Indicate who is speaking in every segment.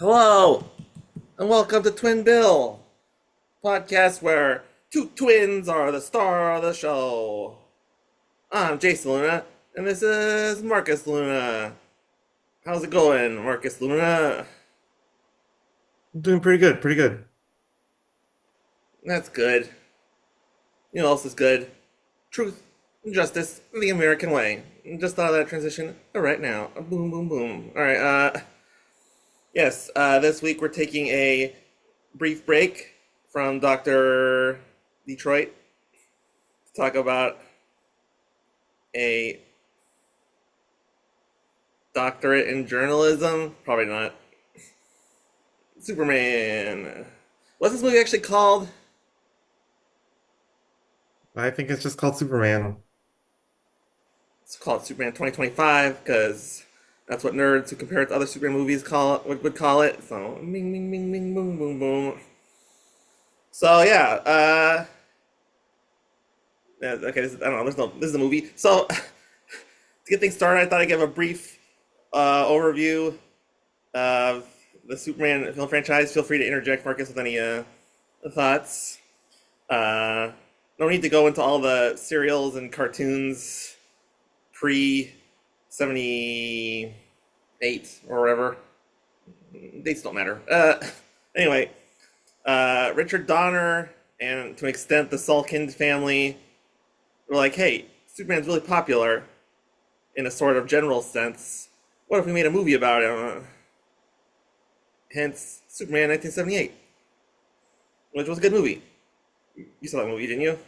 Speaker 1: Hello, and welcome to Twin Bill, podcast where two twins are the star of the show. I'm Jason Luna, and this is Marcus Luna. How's it going, Marcus Luna?
Speaker 2: I'm doing pretty good, pretty good.
Speaker 1: That's good. You know what else is good? Truth and justice in the American way. Just thought of that transition right now. Boom, boom, boom. All right. Yes. This week we're taking a brief break from Doctor Detroit to talk about a doctorate in journalism. Probably not. Superman. What's this movie actually called?
Speaker 2: I think it's just called Superman.
Speaker 1: It's called Superman 2025 because that's what nerds who compare it to other Superman movies call it would call it. So, bing, bing, bing, bing, boom, boom, boom. So yeah, okay. I don't know. This is a movie. So to get things started, I thought I'd give a brief overview of the Superman film franchise. Feel free to interject, Marcus, with any thoughts. Uh, no need to go into all the serials and cartoons pre 78 or whatever. Dates don't matter. Anyway, Richard Donner and to an extent the Salkind family were like, hey, Superman's really popular in a sort of general sense. What if we made a movie about him? Hence, Superman 1978, which was a good movie. You saw that movie, didn't you?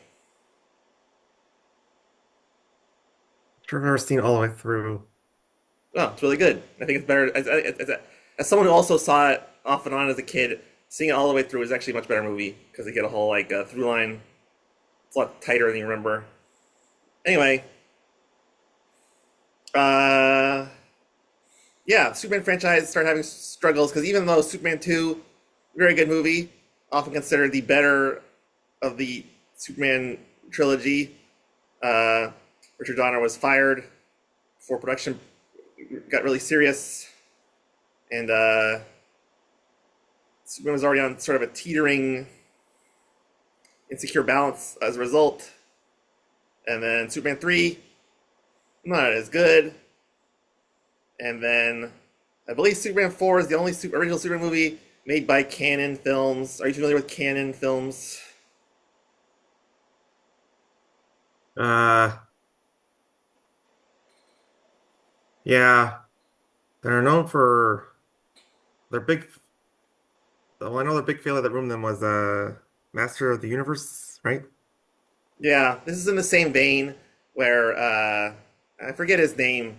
Speaker 2: Sure, I've never seen all the way through.
Speaker 1: Oh, it's really good. I think it's better. As someone who also saw it off and on as a kid, seeing it all the way through is actually a much better movie because they get a whole like through line. It's a lot tighter than you remember. Anyway, uh, yeah, Superman franchise started having struggles because even though Superman 2, very good movie, often considered the better of the Superman trilogy, uh, Richard Donner was fired before production got really serious, and Superman was already on sort of a teetering, insecure balance as a result. And then Superman 3, not as good. And then I believe Superman 4 is the only original Superman movie made by Canon Films. Are you familiar with Canon Films?
Speaker 2: Uh, yeah, they're known for their big. Well, I know their big failure that ruined them was Master of the Universe, right?
Speaker 1: Yeah, this is in the same vein where I forget his name,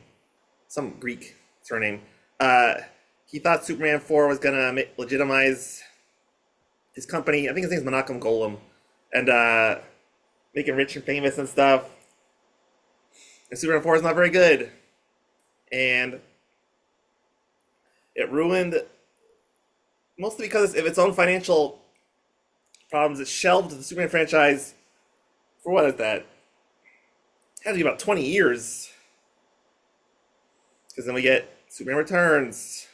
Speaker 1: some Greek surname. Uh, he thought Superman 4 was gonna legitimize his company. I think his name's Menachem Golem, and make him rich and famous and stuff. And Superman 4 is not very good, and it ruined mostly because of its own financial problems. It shelved the Superman franchise for what is that? It had to be about 20 years, because then we get Superman Returns,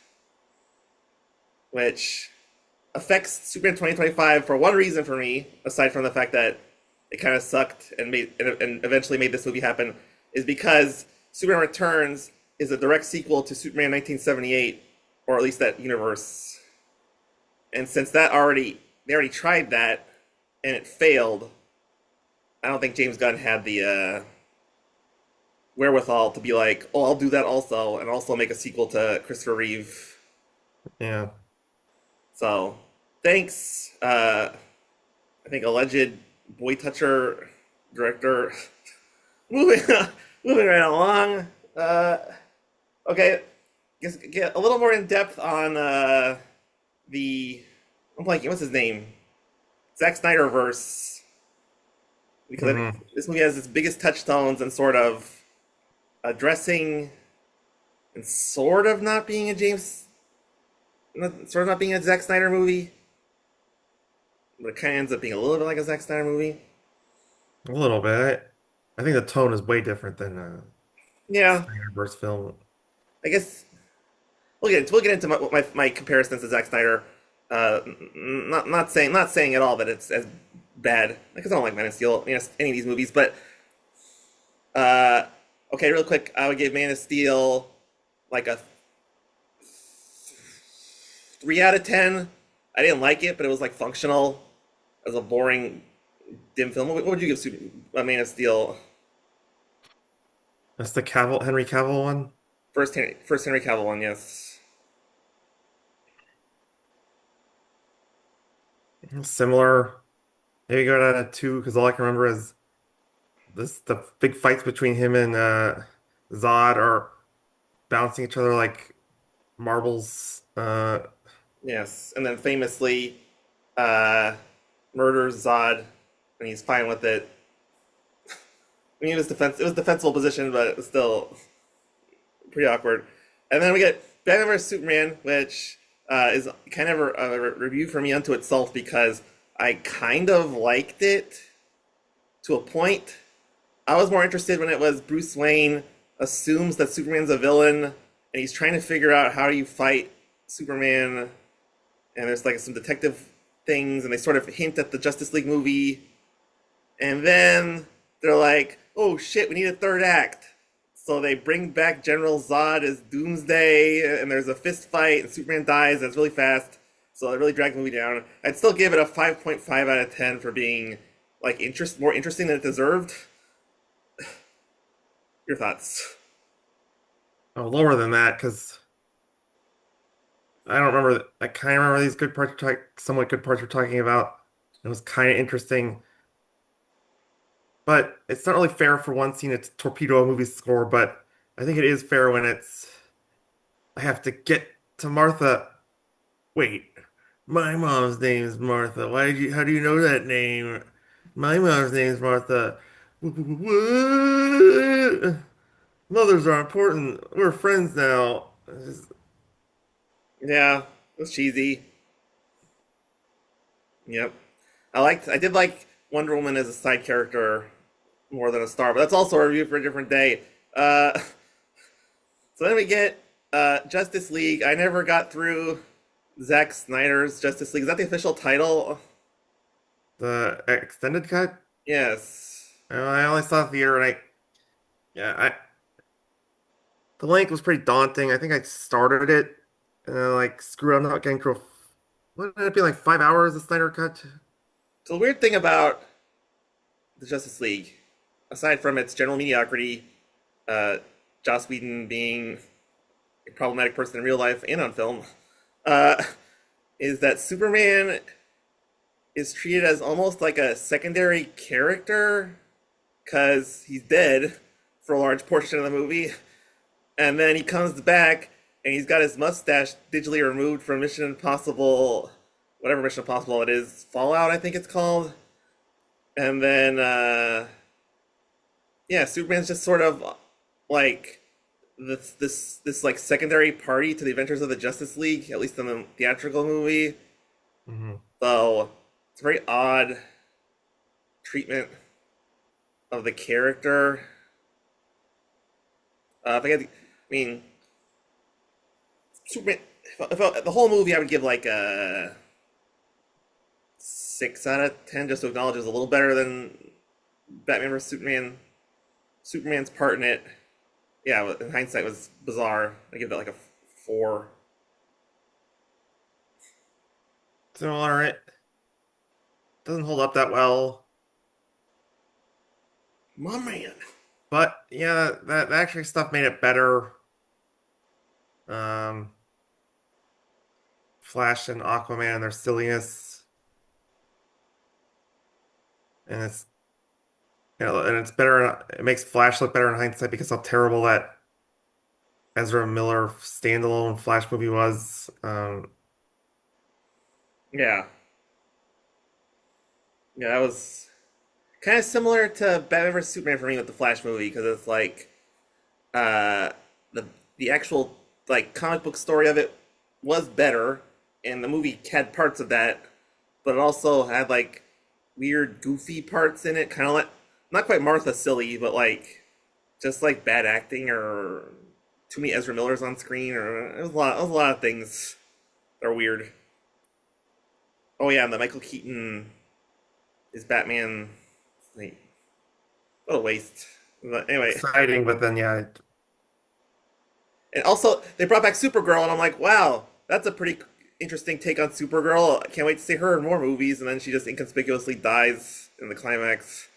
Speaker 1: which affects Superman 2025 for one reason for me, aside from the fact that it kind of sucked and eventually made this movie happen, is because Superman Returns is a direct sequel to Superman 1978, or at least that universe. And since they already tried that and it failed, I don't think James Gunn had the wherewithal to be like, oh, I'll do that also, and also make a sequel to Christopher Reeve.
Speaker 2: Yeah.
Speaker 1: So, thanks. I think alleged boy toucher director. moving moving right along. Okay, get a little more in depth on the. I'm blanking. What's his name? Zack Snyder verse. Because I think
Speaker 2: hmm
Speaker 1: this movie has its biggest touchstones and sort of addressing and sort of not being a sort of not being a Zack Snyder movie, but it kind of ends up being a little bit like a Zack Snyder movie.
Speaker 2: A little bit. I think the tone is way different than
Speaker 1: Yeah,
Speaker 2: Snyderverse film.
Speaker 1: I guess we'll get into my comparisons to Zack Snyder. Not saying at all that it's as bad because I don't like Man of Steel, any of these movies. But uh, okay, real quick, I would give Man of Steel like a 3 out of 10. I didn't like it, but it was like functional as a boring dim film. What would you give Man of Steel?
Speaker 2: That's the Henry Cavill one.
Speaker 1: First Henry Cavill one, yes.
Speaker 2: Similar. Maybe go down to two because all I can remember is the big fights between him and Zod are bouncing each other like marbles.
Speaker 1: Yes, and then famously, uh, murders Zod, and he's fine with it. I mean, it was defensible position, but it was still pretty awkward. And then we get Batman vs Superman, which is kind of a review for me unto itself because I kind of liked it to a point. I was more interested when it was Bruce Wayne assumes that Superman's a villain, and he's trying to figure out how do you fight Superman, and there's like some detective things, and they sort of hint at the Justice League movie, and then they're like, "Oh shit, we need a third act." So they bring back General Zod as Doomsday, and there's a fist fight, and Superman dies, and it's really fast. So it really dragged the movie down. I'd still give it a 5.5 out of 10 for being like more interesting than it deserved. Your thoughts?
Speaker 2: Oh, lower than that because I don't remember. I kind of remember these good parts, somewhat good parts we're talking about. It was kind of interesting, but it's not really fair for one scene to torpedo a movie score. But I think it is fair when it's I have to get to Martha. Wait, my mom's name is Martha. How do you know that name? My mom's name is Martha. What? Mothers are important. We're friends now.
Speaker 1: Yeah, it was cheesy. Yep. I did like Wonder Woman as a side character more than a star, but that's also a review for a different day. So then we get Justice League. I never got through Zack Snyder's Justice League. Is that the official title?
Speaker 2: The extended cut?
Speaker 1: Yes.
Speaker 2: I only saw the theater and yeah, the length was pretty daunting. I think I started it and then like screw it, I'm not getting through. What did it be like 5 hours the Snyder cut?
Speaker 1: So the weird thing about the Justice League, aside from its general mediocrity, uh, Joss Whedon being a problematic person in real life and on film, uh, is that Superman is treated as almost like a secondary character because he's dead for a large portion of the movie, and then he comes back and he's got his mustache digitally removed from Mission Impossible, whatever Mission Impossible it is, Fallout I think it's called, and then yeah, Superman's just sort of like this like secondary party to the adventures of the Justice League, at least in the theatrical movie.
Speaker 2: Hmm.
Speaker 1: So it's a very odd treatment of the character. If I mean, Superman. The whole movie, I would give like a 6 out of 10, just to acknowledge it's a little better than Batman vs Superman. Superman's part in it, yeah, in hindsight, was bizarre. I give that like a 4.
Speaker 2: So all right, doesn't hold up that well,
Speaker 1: My man.
Speaker 2: but yeah, that actually stuff made it better. Um, Flash and Aquaman and their silliness, and it's better. It makes Flash look better in hindsight because how terrible that Ezra Miller standalone Flash movie was.
Speaker 1: Yeah, yeah, that was kind of similar to Batman vs Superman for me with the Flash movie because it's like uh, the actual like comic book story of it was better, and the movie had parts of that, but it also had like weird, goofy parts in it, kind of like not quite Martha silly, but like just like bad acting or too many Ezra Millers on screen, or it was a lot of things that are weird. Oh yeah, and the Michael Keaton is Batman. Like, what a waste. But anyway,
Speaker 2: Exciting, but then yeah,
Speaker 1: and also they brought back Supergirl, and I'm like, wow, that's a pretty interesting take on Supergirl. I can't wait to see her in more movies. And then she just inconspicuously dies in the climax.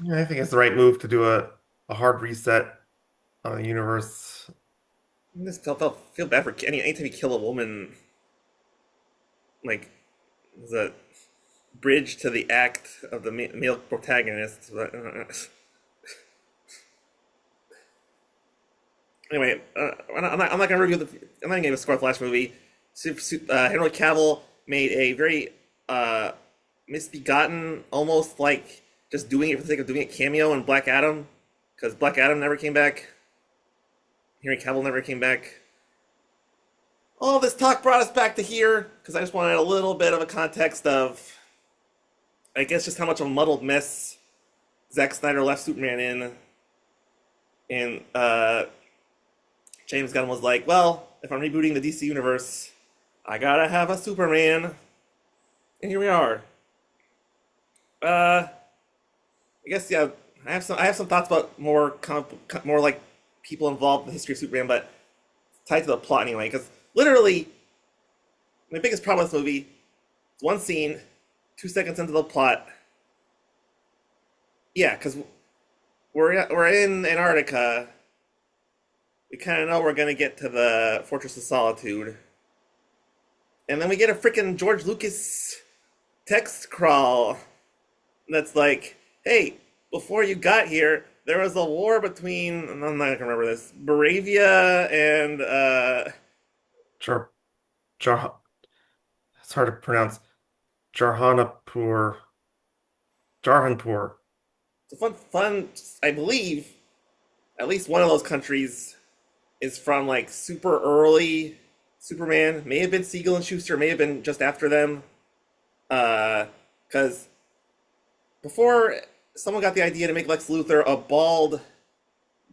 Speaker 2: yeah, I think it's the right move to do a hard reset on the universe.
Speaker 1: I just feel bad for anytime you kill a woman, like is a bridge to the act of the male protagonist. But, anyway, I'm not gonna review the. I'm not gonna give a score for the last movie. Henry Cavill made a very uh, misbegotten, almost like just doing it for the sake of doing it cameo in Black Adam, because Black Adam never came back. Henry Cavill never came back. All this talk brought us back to here because I just wanted a little bit of a context of, I guess, just how much of a muddled mess Zack Snyder left Superman in, and James Gunn was like, "Well, if I'm rebooting the DC universe, I gotta have a Superman," and here we are. I guess yeah. I have some thoughts about more like people involved in the history of Superman, but tied to the plot anyway. Because literally, my biggest problem with this movie is one scene, 2 seconds into the plot. Yeah, because we're in Antarctica. We kind of know we're gonna get to the Fortress of Solitude, and then we get a freaking George Lucas text crawl that's like, "Hey, before you got here, there was a war between I'm not gonna remember this Moravia and
Speaker 2: Jar, Jar, it's hard to pronounce. Jarhanapur, Jarhanpur.
Speaker 1: it's a fun. I believe at least one of those countries is from like super early Superman. May have been Siegel and Schuster. May have been just after them. Because before someone got the idea to make Lex Luthor a bald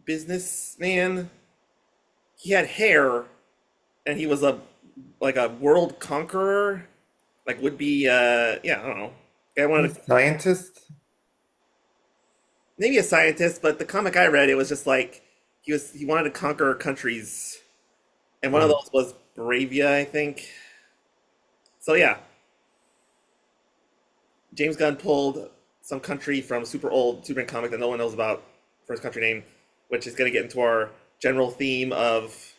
Speaker 1: businessman, he had hair, and he was a like a world conqueror. Like would be yeah, I don't know. I wanted
Speaker 2: He's
Speaker 1: to,
Speaker 2: a scientist.
Speaker 1: maybe a scientist, but the comic I read it was just like he wanted to conquer countries, and one of
Speaker 2: Hmm.
Speaker 1: those was Moravia, I think. So yeah, James Gunn pulled some country from super old Superman comic that no one knows about for his country name, which is going to get into our general theme of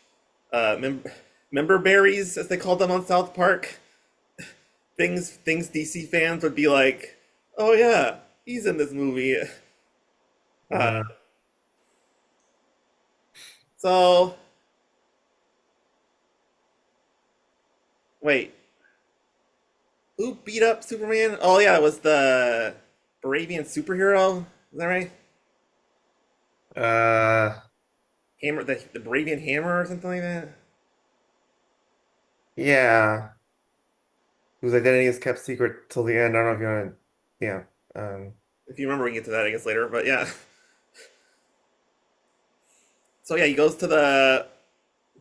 Speaker 1: member berries, as they called them on South Park. Things DC fans would be like, "Oh yeah, he's in this movie." Uh,
Speaker 2: Hmm.
Speaker 1: so wait, who beat up Superman? Oh yeah, it was the Baravian superhero. Is that right?
Speaker 2: Uh,
Speaker 1: Hammer, the Baravian hammer or something like that.
Speaker 2: yeah. Whose identity is kept secret till the end. I don't know if you want to. Yeah.
Speaker 1: If you remember, we can get to that, I guess, later. But yeah. So yeah, he goes to the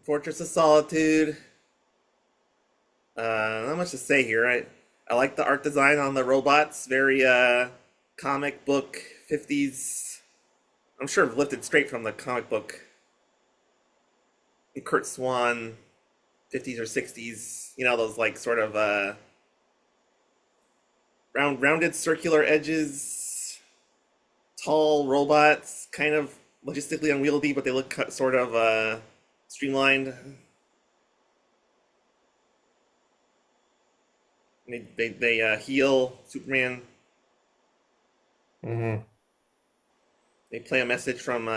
Speaker 1: Fortress of Solitude. Not much to say here. I like the art design on the robots. Very comic book 50s. I'm sure lifted straight from the comic book Kurt Swan 50s or 60s. You know, those like sort of rounded circular edges, tall robots, kind of logistically unwieldy, but they look sort of streamlined. They heal Superman.
Speaker 2: hmm
Speaker 1: They play a message from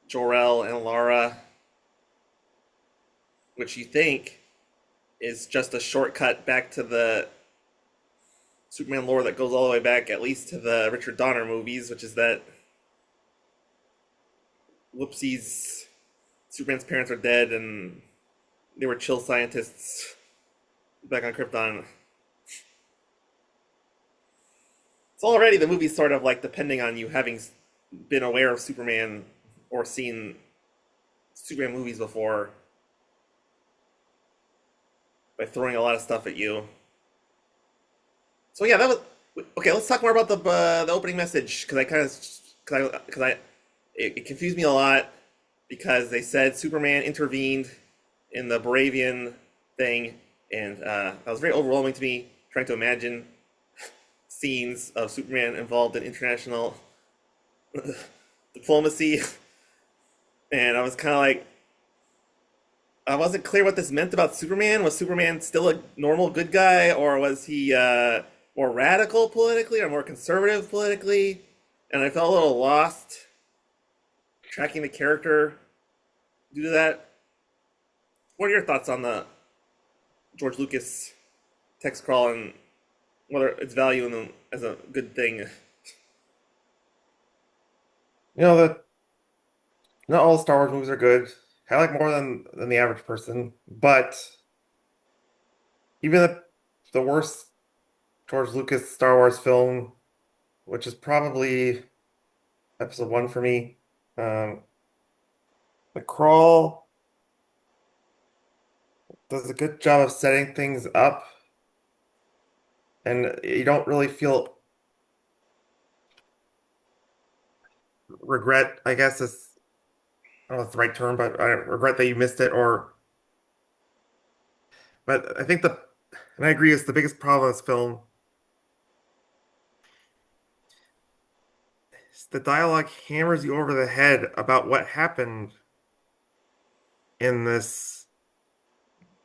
Speaker 1: Jor-El and Lara, which you think is just a shortcut back to the Superman lore that goes all the way back, at least to the Richard Donner movies, which is that whoopsies, Superman's parents are dead and they were chill scientists back on Krypton. So already the movie's sort of like depending on you having been aware of Superman or seen Superman movies before by throwing a lot of stuff at you. So yeah, that was okay. Let's talk more about the opening message because I kind of because I it confused me a lot because they said Superman intervened in the Baravian thing, and that was very overwhelming to me trying to imagine scenes of Superman involved in international diplomacy, and I was kind of like, I wasn't clear what this meant about Superman. Was Superman still a normal good guy, or was he more radical politically or more conservative politically? And I felt a little lost tracking the character due to that. What are your thoughts on the George Lucas text crawl and whether its value in them as a good thing?
Speaker 2: That not all Star Wars movies are good. I like more than the average person, but even the worst George Lucas Star Wars film, which is probably Episode One for me, um, The Crawl does a good job of setting things up, and you don't really feel regret. I guess is I don't know if it's the right term, but I regret that you missed it. But I think and I agree, it's the biggest problem with this film. Is the dialogue hammers you over the head about what happened in this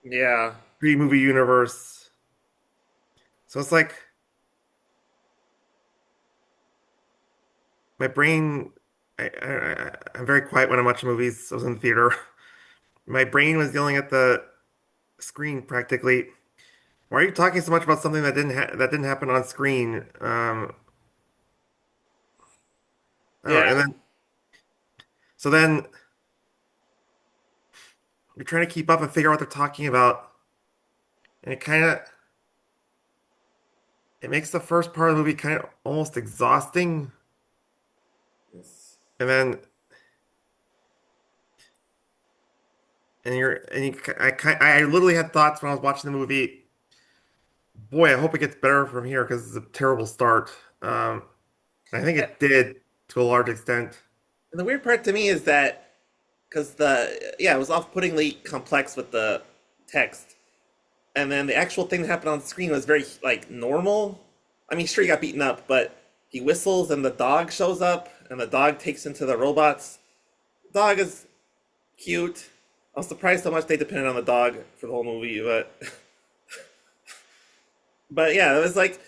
Speaker 1: Yeah,
Speaker 2: three-movie universe. So it's like my brain. I'm very quiet when I watch movies. I was in the theater. My brain was yelling at the screen practically. Why are you talking so much about something that didn't happen on screen? I don't know.
Speaker 1: yeah.
Speaker 2: And then you're trying to keep up and figure out what they're talking about, and it makes the first part of the movie kind of almost exhausting. And then and you're and you I literally had thoughts when I was watching the movie. Boy, I hope it gets better from here because it's a terrible start. I think
Speaker 1: And
Speaker 2: it did to a large extent.
Speaker 1: the weird part to me is that because it was off-puttingly complex with the text, and then the actual thing that happened on screen was very like normal. I mean, sure he got beaten up, but he whistles and the dog shows up, and the dog takes into the robots. The dog is cute. I was surprised how much they depended on the dog for the whole movie, but but yeah, it was like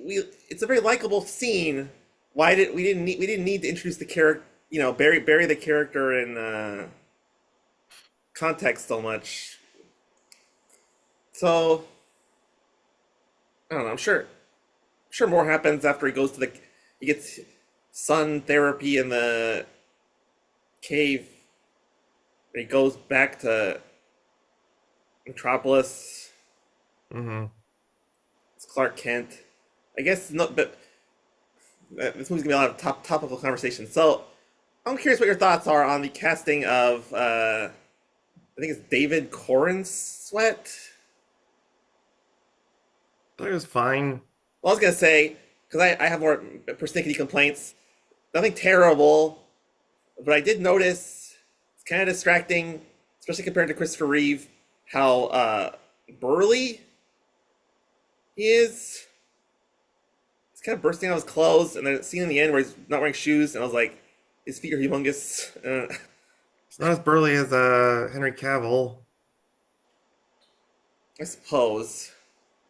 Speaker 1: we. It's a very likable scene. Why did we didn't need to introduce the character? Bury the character in context so much. So I don't know. I'm sure more happens after he goes to he gets sun therapy in the cave. And he goes back to Metropolis.
Speaker 2: Hmm.
Speaker 1: It's Clark Kent. I guess no, but this movie's gonna be a lot of topical conversation. So I'm curious what your thoughts are on the casting of I think it's David Corn Sweat.
Speaker 2: I thought it was fine.
Speaker 1: Well, I was gonna say because I have more persnickety complaints. Nothing terrible, but I did notice it's kind of distracting, especially compared to Christopher Reeve, how burly he is. He's kind of bursting out his clothes, and then the scene in the end where he's not wearing shoes, and I was like, his feet are humongous.
Speaker 2: It's not as burly as Henry Cavill.
Speaker 1: I suppose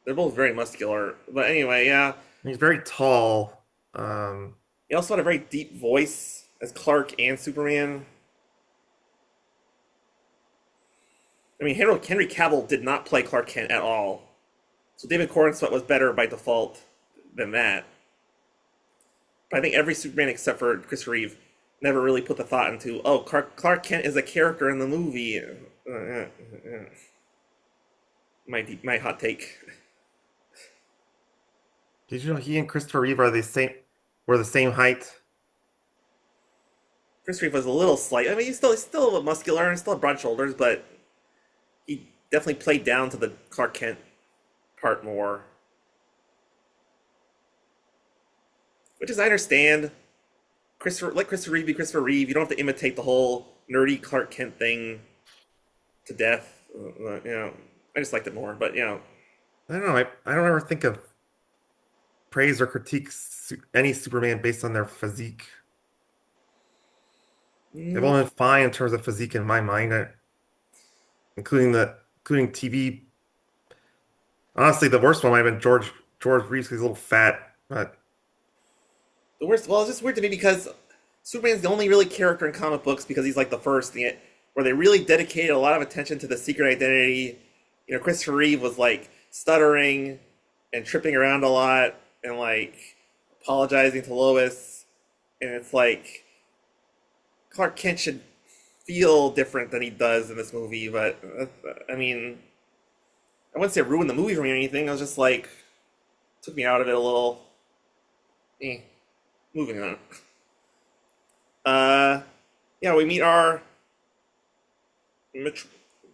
Speaker 1: they're both very muscular, but anyway, yeah.
Speaker 2: He's very tall. Um,
Speaker 1: He also had a very deep voice as Clark and Superman. I mean, Henry Cavill did not play Clark Kent at all, so David Cornsweet was better by default than that. But I think every Superman except for Christopher Reeve never really put the thought into, oh, Clark Kent is a character in the movie. My hot take.
Speaker 2: did you know he and Christopher Reeve are were the same height?
Speaker 1: Chris Reeve was a little slight. I mean, he's still muscular and still had broad shoulders, but he definitely played down to the Clark Kent part more. Which is I understand. Christopher Reeve be Christopher Reeve. You don't have to imitate the whole nerdy Clark Kent thing to death. I just liked it more. But
Speaker 2: I don't know. I don't ever think of praise or critique any Superman based on their physique. They've
Speaker 1: mm,
Speaker 2: all been fine in terms of physique in my mind, including TV. Honestly, the worst one might have been George Reeves 'cause he's a little fat. But
Speaker 1: the worst. Well, it's just weird to me because Superman's the only really character in comic books because he's like the first where they really dedicated a lot of attention to the secret identity. Christopher Reeve was like stuttering and tripping around a lot and like apologizing to Lois, and it's like Clark Kent should feel different than he does in this movie. But I mean, I wouldn't say it ruined the movie for me or anything. I was just like took me out of it a little. Eh, moving on. Uh, yeah, we meet our met-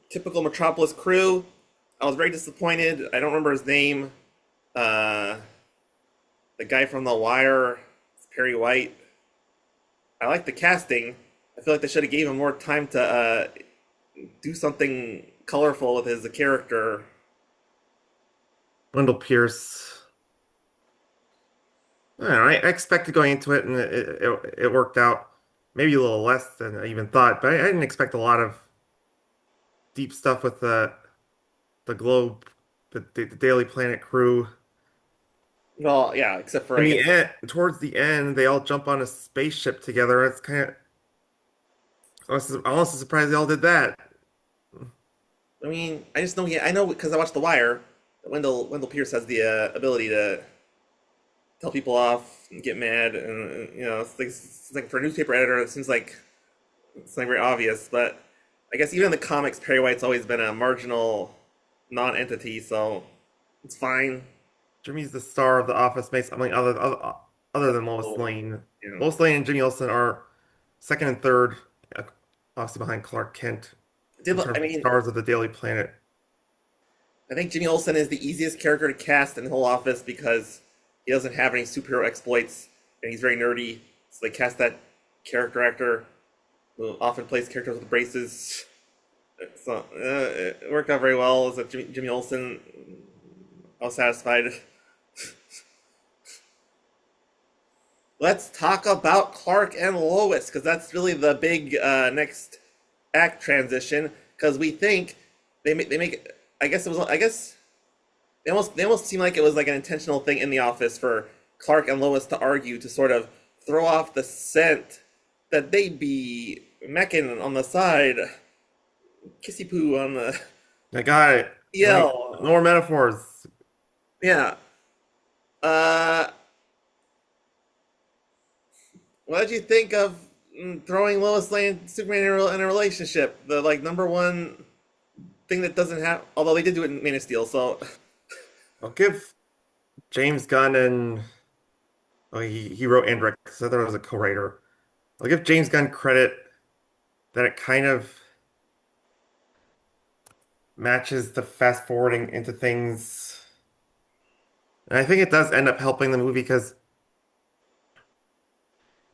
Speaker 1: typical Metropolis crew. I was very disappointed. I don't remember his name. Uh, the guy from The Wire, Perry White. I like the casting. I feel like they should have gave him more time to do something colorful with his character.
Speaker 2: Wendell Pierce, I don't know. I expected going into it, and it worked out maybe a little less than I even thought. But I didn't expect a lot of deep stuff with the Globe, the Daily Planet crew.
Speaker 1: Well, yeah, except for
Speaker 2: In
Speaker 1: I
Speaker 2: the
Speaker 1: guess.
Speaker 2: end, towards the end, they all jump on a spaceship together. It's kind of I'm also surprised they all did that.
Speaker 1: I mean, I just know. Yeah, I know because I watched The Wire. That Wendell Pierce has the ability to tell people off and get mad, and it's like for a newspaper editor, it seems like it's not very obvious. But I guess even in the comics, Perry White's always been a marginal non-entity, so it's fine.
Speaker 2: Jimmy's the star of The Office, makes I mean other than Lois
Speaker 1: So,
Speaker 2: Lane.
Speaker 1: you know,
Speaker 2: Lois Lane and Jimmy Olsen are second and third, uh, obviously behind Clark Kent in
Speaker 1: I
Speaker 2: terms of
Speaker 1: mean,
Speaker 2: stars of the Daily Planet.
Speaker 1: I think Jimmy Olsen is the easiest character to cast in the whole Office because he doesn't have any superhero exploits and he's very nerdy. So they cast that character actor who often plays characters with braces. So it worked out very well. As a Jimmy Olsen, I was satisfied. Let's talk about Clark and Lois because that's really the big next act transition. Because we think they make. I guess it was. I guess they almost seem like it was like an intentional thing in the office for Clark and Lois to argue to sort of throw off the scent that they'd be mecking on the side, kissy poo on the
Speaker 2: I got it. Right. No
Speaker 1: yell.
Speaker 2: more metaphors.
Speaker 1: Yeah. Uh, what did you think of throwing Lois Lane and Superman in a relationship? The like number one thing that doesn't have. Although they did do it in Man of Steel, so
Speaker 2: I'll give James Gunn and he wrote and directed, so I thought it was a co-writer. I'll give James Gunn credit that it kind of matches the fast forwarding into things. And I think it does end up helping the movie because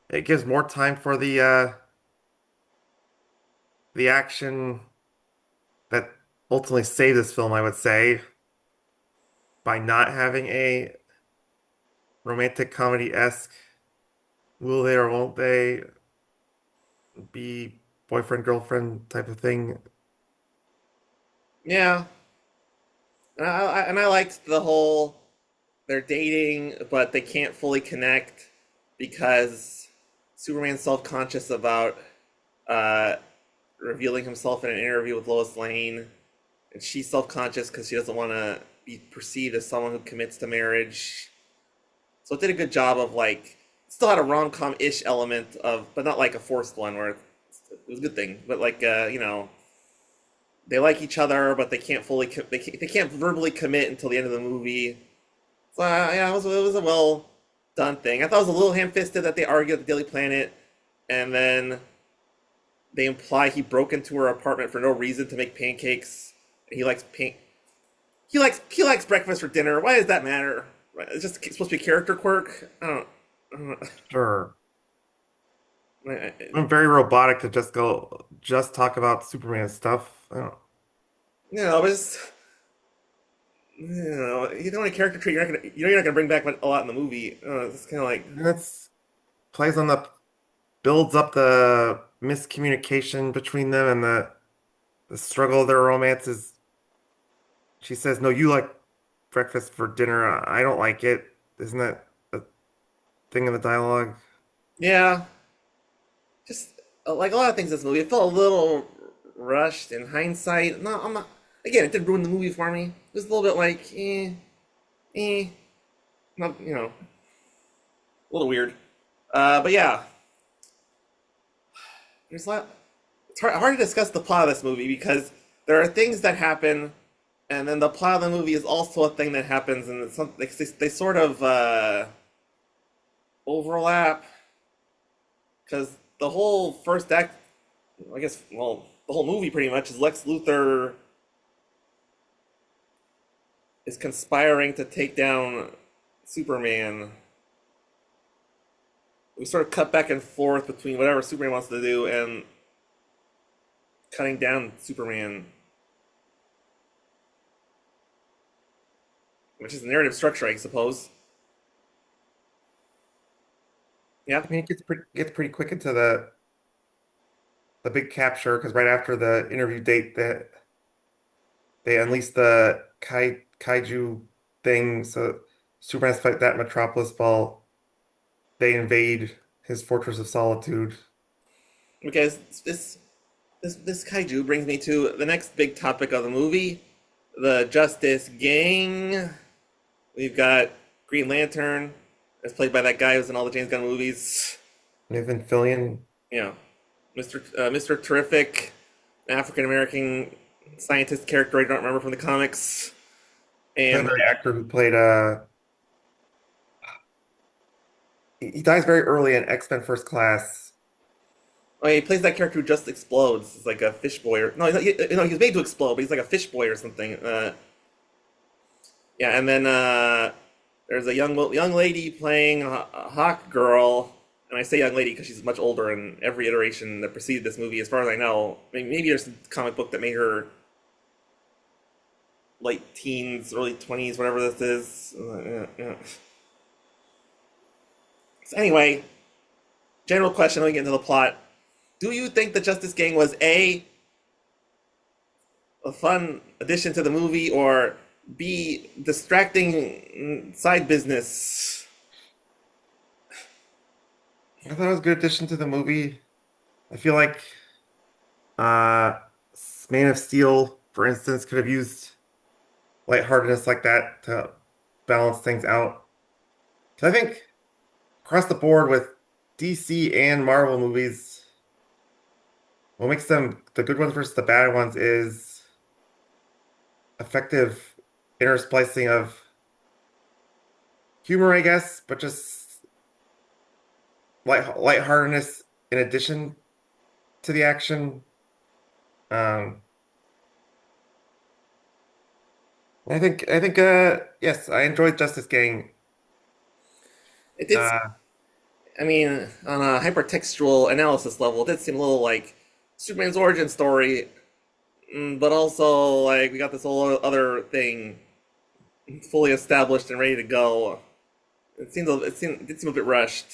Speaker 2: it gives more time for the action that ultimately saved this film, I would say, by not having a romantic comedy-esque will they or won't they be boyfriend girlfriend type of thing.
Speaker 1: yeah. And I liked the whole they're dating, but they can't fully connect because Superman's self-conscious about uh, revealing himself in an interview with Lois Lane, and she's self-conscious because she doesn't want to be perceived as someone who commits to marriage. So it did a good job of like still had a rom-com-ish element of, but not like a forced one where it was a good thing, but like they like each other, but they can't fully they can't verbally commit until the end of the movie. So yeah, it was a well done thing. I thought it was a little ham fisted that they argued at the Daily Planet, and then they imply he broke into her apartment for no reason to make pancakes. He likes he likes breakfast for dinner. Why does that matter? Right, it's just supposed to be a character quirk. I don't.
Speaker 2: Sure.
Speaker 1: I-
Speaker 2: I'm very robotic to just talk about Superman stuff. I don't.
Speaker 1: but you don't want a character trait. You're not gonna bring back a lot in the movie. It's kind of like,
Speaker 2: That's plays on the builds up the miscommunication between them and the struggle of their romance is she says, "No, you like breakfast for dinner. I don't like it." Isn't that a thing in the dialogue?
Speaker 1: yeah, just like a lot of things in this movie. It felt a little rushed in hindsight. No, I'm not. Again, it did ruin the movie for me. It was a little bit like, eh, not a little weird. But yeah, there's a lot. It's hard to discuss the plot of this movie because there are things that happen, and then the plot of the movie is also a thing that happens, and they sort of overlap because the whole first act, I guess, well, the whole movie pretty much is Lex Luthor is conspiring to take down Superman. We sort of cut back and forth between whatever Superman wants to do and cutting down Superman, which is the narrative structure, I suppose. Yeah.
Speaker 2: I mean, it gets pretty quick into the big capture because right after the interview date that they unleash the kaiju thing, so Superman's fight that Metropolis while they invade his Fortress of Solitude.
Speaker 1: Because this kaiju brings me to the next big topic of the movie, the Justice Gang. We've got Green Lantern, as played by that guy who's in all the James Gunn movies.
Speaker 2: Nathan Fillion,
Speaker 1: You know, Mr. Terrific, African American scientist character I don't remember from the comics,
Speaker 2: played
Speaker 1: and
Speaker 2: by the actor who played he dies very early in X-Men First Class.
Speaker 1: oh, yeah, he plays that character who just explodes. It's like a fish boy, or no, he's made to explode, but he's like a fish boy or something. Yeah, and then there's a young lady playing a Hawk Girl, and I say young lady because she's much older in every iteration that preceded this movie, as far as I know. Maybe there's a comic book that made her late teens, early 20s, whatever this is. Yeah. So anyway, general question. Let me get into the plot. Do you think the Justice Gang was a fun addition to the movie, or B, distracting side business?
Speaker 2: I thought it was a good addition to the movie. I feel like uh Man of Steel, for instance, could have used lightheartedness like that to balance things out. 'Cause I think across the board with DC and Marvel movies, what makes them the good ones versus the bad ones is effective intersplicing of humor, I guess, but just lightheartedness in addition to the action. Um, I think yes, I enjoyed Justice Gang.
Speaker 1: It did.
Speaker 2: Uh,
Speaker 1: I mean, on a hypertextual analysis level, it did seem a little like Superman's origin story, but also like we got this whole other thing fully established and ready to go. It did seem a bit rushed.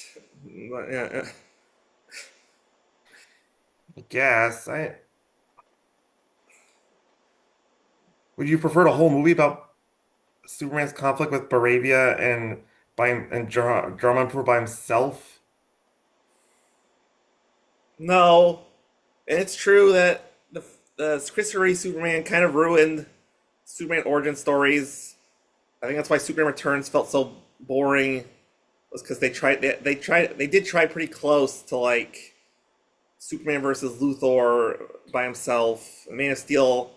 Speaker 1: But yeah.
Speaker 2: I guess I would you prefer a whole movie about Superman's conflict with Baravia and Drama Improved by himself?
Speaker 1: No, and it's true that the Christopher Reeve Superman kind of ruined Superman origin stories. I think that's why Superman Returns felt so boring. Was because they did try pretty close to like Superman versus Luthor by himself. Man of Steel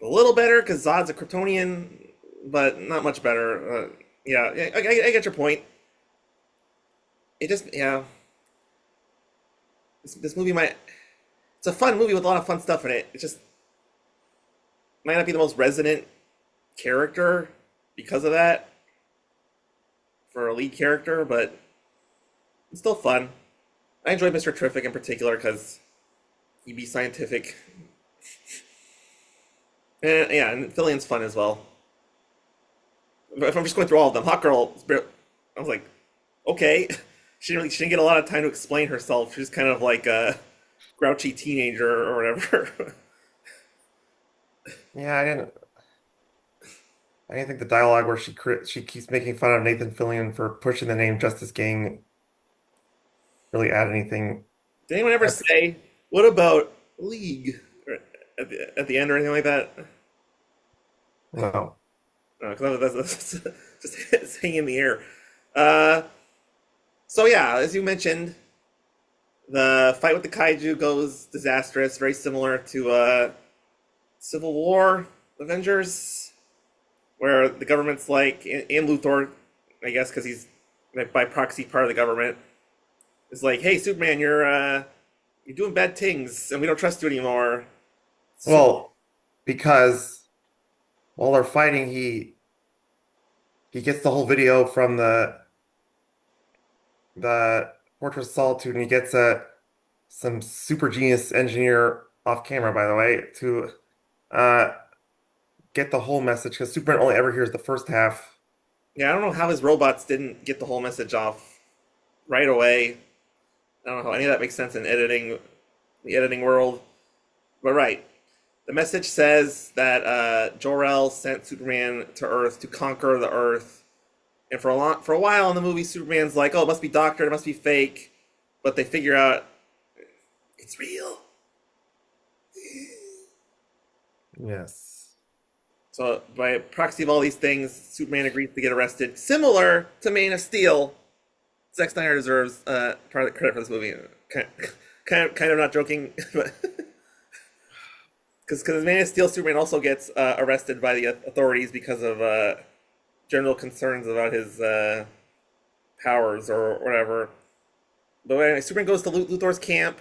Speaker 1: a little better because Zod's a Kryptonian, but not much better. Yeah, I get your point. It just, yeah. This movie might it's a fun movie with a lot of fun stuff in it. It just might not be the most resonant character because of that for a lead character, but it's still fun. I enjoy Mr. Terrific in particular because he'd be scientific. And yeah, and Fillion's fun as well. But if I'm just going through all of them, Hot Girl, I was like, okay. She didn't get a lot of time to explain herself. She's kind of like a grouchy teenager or whatever.
Speaker 2: Yeah, I didn't think the dialogue where she keeps making fun of Nathan Fillion for pushing the name Justice Gang really add anything.
Speaker 1: Did anyone ever
Speaker 2: I,
Speaker 1: say, what about League? At the end or anything like that?
Speaker 2: no.
Speaker 1: No, because that's just it's hanging in the air. Uh, so yeah, as you mentioned, the fight with the kaiju goes disastrous, very similar to Civil War Avengers, where the government's like, and Luthor, I guess, because he's like, by proxy part of the government, is like, "Hey, Superman, you're doing bad things, and we don't trust you anymore." Super,
Speaker 2: Well, because while they're fighting, he gets the whole video from the Fortress of Solitude, and he gets some super genius engineer off camera, by the way, to uh, get the whole message because Superman only ever hears the first half.
Speaker 1: yeah, I don't know how his robots didn't get the whole message off right away. I don't know how any of that makes sense in the editing world. But right, the message says that Jor-El sent Superman to Earth to conquer the Earth, and for a while in the movie, Superman's like, "Oh, it must be doctored, it must be fake," but they figure out it's real.
Speaker 2: Yes.
Speaker 1: So by proxy of all these things, Superman agrees to get arrested, similar to Man of Steel. Zack Snyder deserves part of the credit for this movie. Kind of not joking, but because Man of Steel, Superman also gets arrested by the authorities because of general concerns about his powers or whatever. But anyway, Superman goes to Luthor's camp,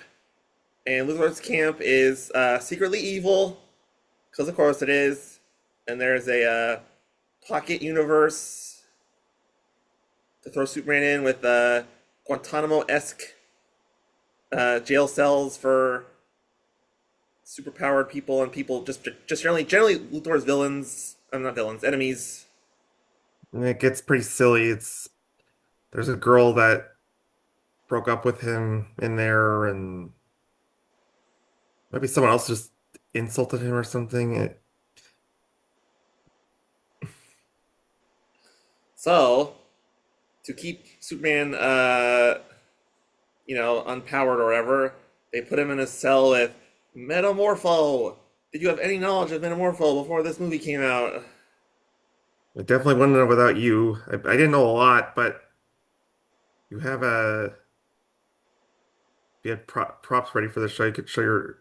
Speaker 1: and Luthor's camp is secretly evil, because of course it is. And there's a pocket universe to throw Superman in with Guantanamo-esque jail cells for superpowered people and people just generally Luthor's villains. I'm not villains, enemies.
Speaker 2: And it gets pretty silly. There's a girl that broke up with him in there, and maybe someone else just insulted him or something.
Speaker 1: So to keep Superman, unpowered or whatever, they put him in a cell with Metamorpho. Did you have any knowledge of Metamorpho before this movie came out?
Speaker 2: I definitely wouldn't know without you. I didn't know a lot, but you have a you had props ready for the show. You could show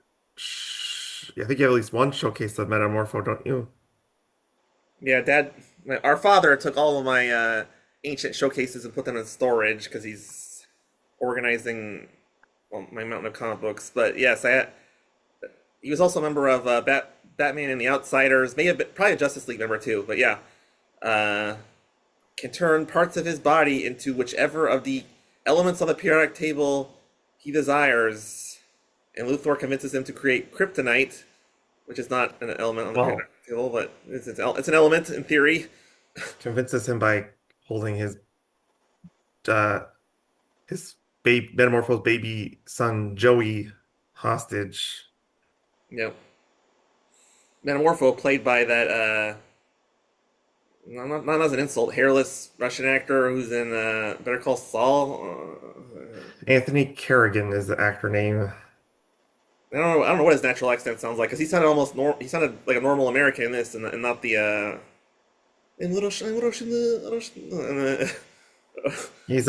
Speaker 2: I think you have at least one showcase of Metamorpho, don't you?
Speaker 1: Yeah, our father took all of my ancient showcases and put them in storage because he's organizing my mountain of comic books. But yes, he was also a member of Batman and the Outsiders, probably a Justice League member too. But yeah, uh, can turn parts of his body into whichever of the elements on the periodic table he desires. And Luthor convinces him to create kryptonite, which is not an element on the periodic
Speaker 2: Well,
Speaker 1: table, but it's an element in theory.
Speaker 2: convinces him by holding uh his baby Metamorpho's baby son Joey hostage.
Speaker 1: Yep. Metamorpho, played by that, not as an insult, hairless Russian actor who's in Better Call Saul.
Speaker 2: Anthony Kerrigan is the actor name.
Speaker 1: I don't know what his natural accent sounds like because he sounded like a normal American in this, and not the in
Speaker 2: He's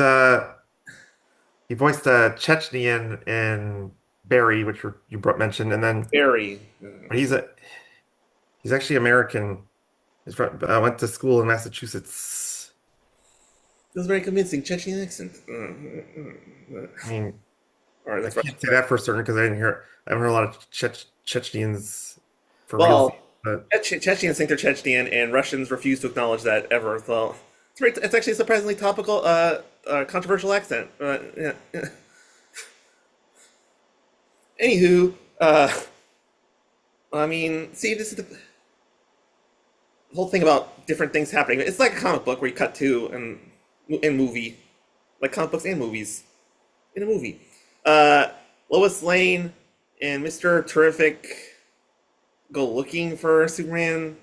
Speaker 2: he voiced Chechnyan in Barry, which mentioned, and then
Speaker 1: Barry.
Speaker 2: but he's actually American. He's from went to school in Massachusetts.
Speaker 1: It was very convincing Chechen accent.
Speaker 2: I mean,
Speaker 1: or
Speaker 2: I
Speaker 1: that's Russian.
Speaker 2: can't say that for certain because I haven't heard a lot of Chechens for real.
Speaker 1: Well,
Speaker 2: But
Speaker 1: Chechens think they're Chechenian, and Russians refuse to acknowge that ever. So it's actually a surprisingly topical, controversial accent. Yeah. Anywho, I mean, see, this is the whole thing about different things happening. It's like a comic book where you cut to and movie, like comic books and movies in a movie. Uh, Lois Lane and Mister Terrific go looking for Superman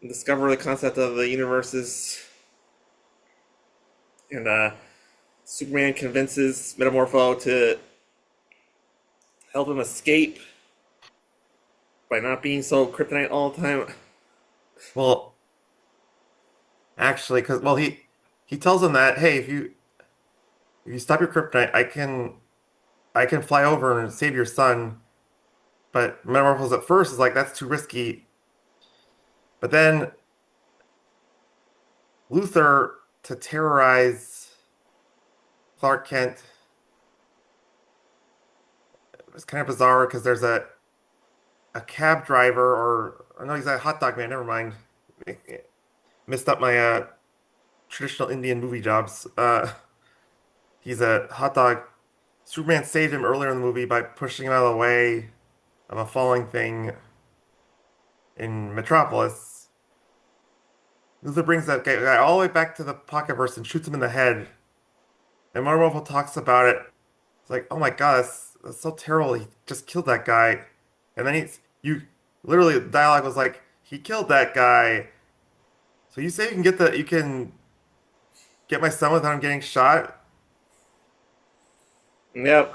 Speaker 1: and discover the concept of the universes. And Superman convinces Metamorpho to help him escape by not being so kryptonite all the time.
Speaker 2: well, actually, because well, he tells him that hey, if you stop your kryptonite, I can fly over and save your son. But Metamorphosis at first is like that's too risky. But then Luthor to terrorize Clark Kent is kind of bizarre because there's a cab driver or no, he's a hot dog man. Never mind. Missed up my traditional Indian movie jobs. He's a hot dog. Superman saved him earlier in the movie by pushing him out of the way of a falling thing in Metropolis. Luther brings that guy all the way back to the Pocketverse and shoots him in the head. And Marvel talks about it. It's like, oh my God, that's so terrible. He just killed that guy. And then you literally, the dialogue was like, he killed that guy. So you say you can get my son without him getting shot?
Speaker 1: Yep.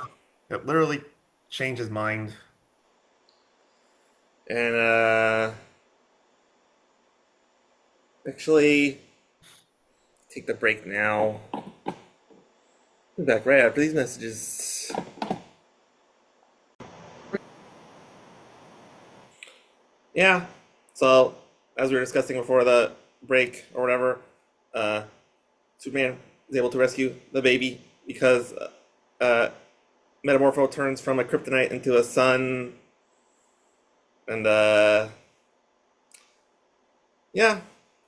Speaker 2: It literally changed his mind.
Speaker 1: And actually, take the break now. Be back right after these messages. Yeah. So, as we were discussing before the break or whatever, uh, Superman is able to rescue the baby because uh, Metamorpho turns from a kryptonite into a sun, and yeah,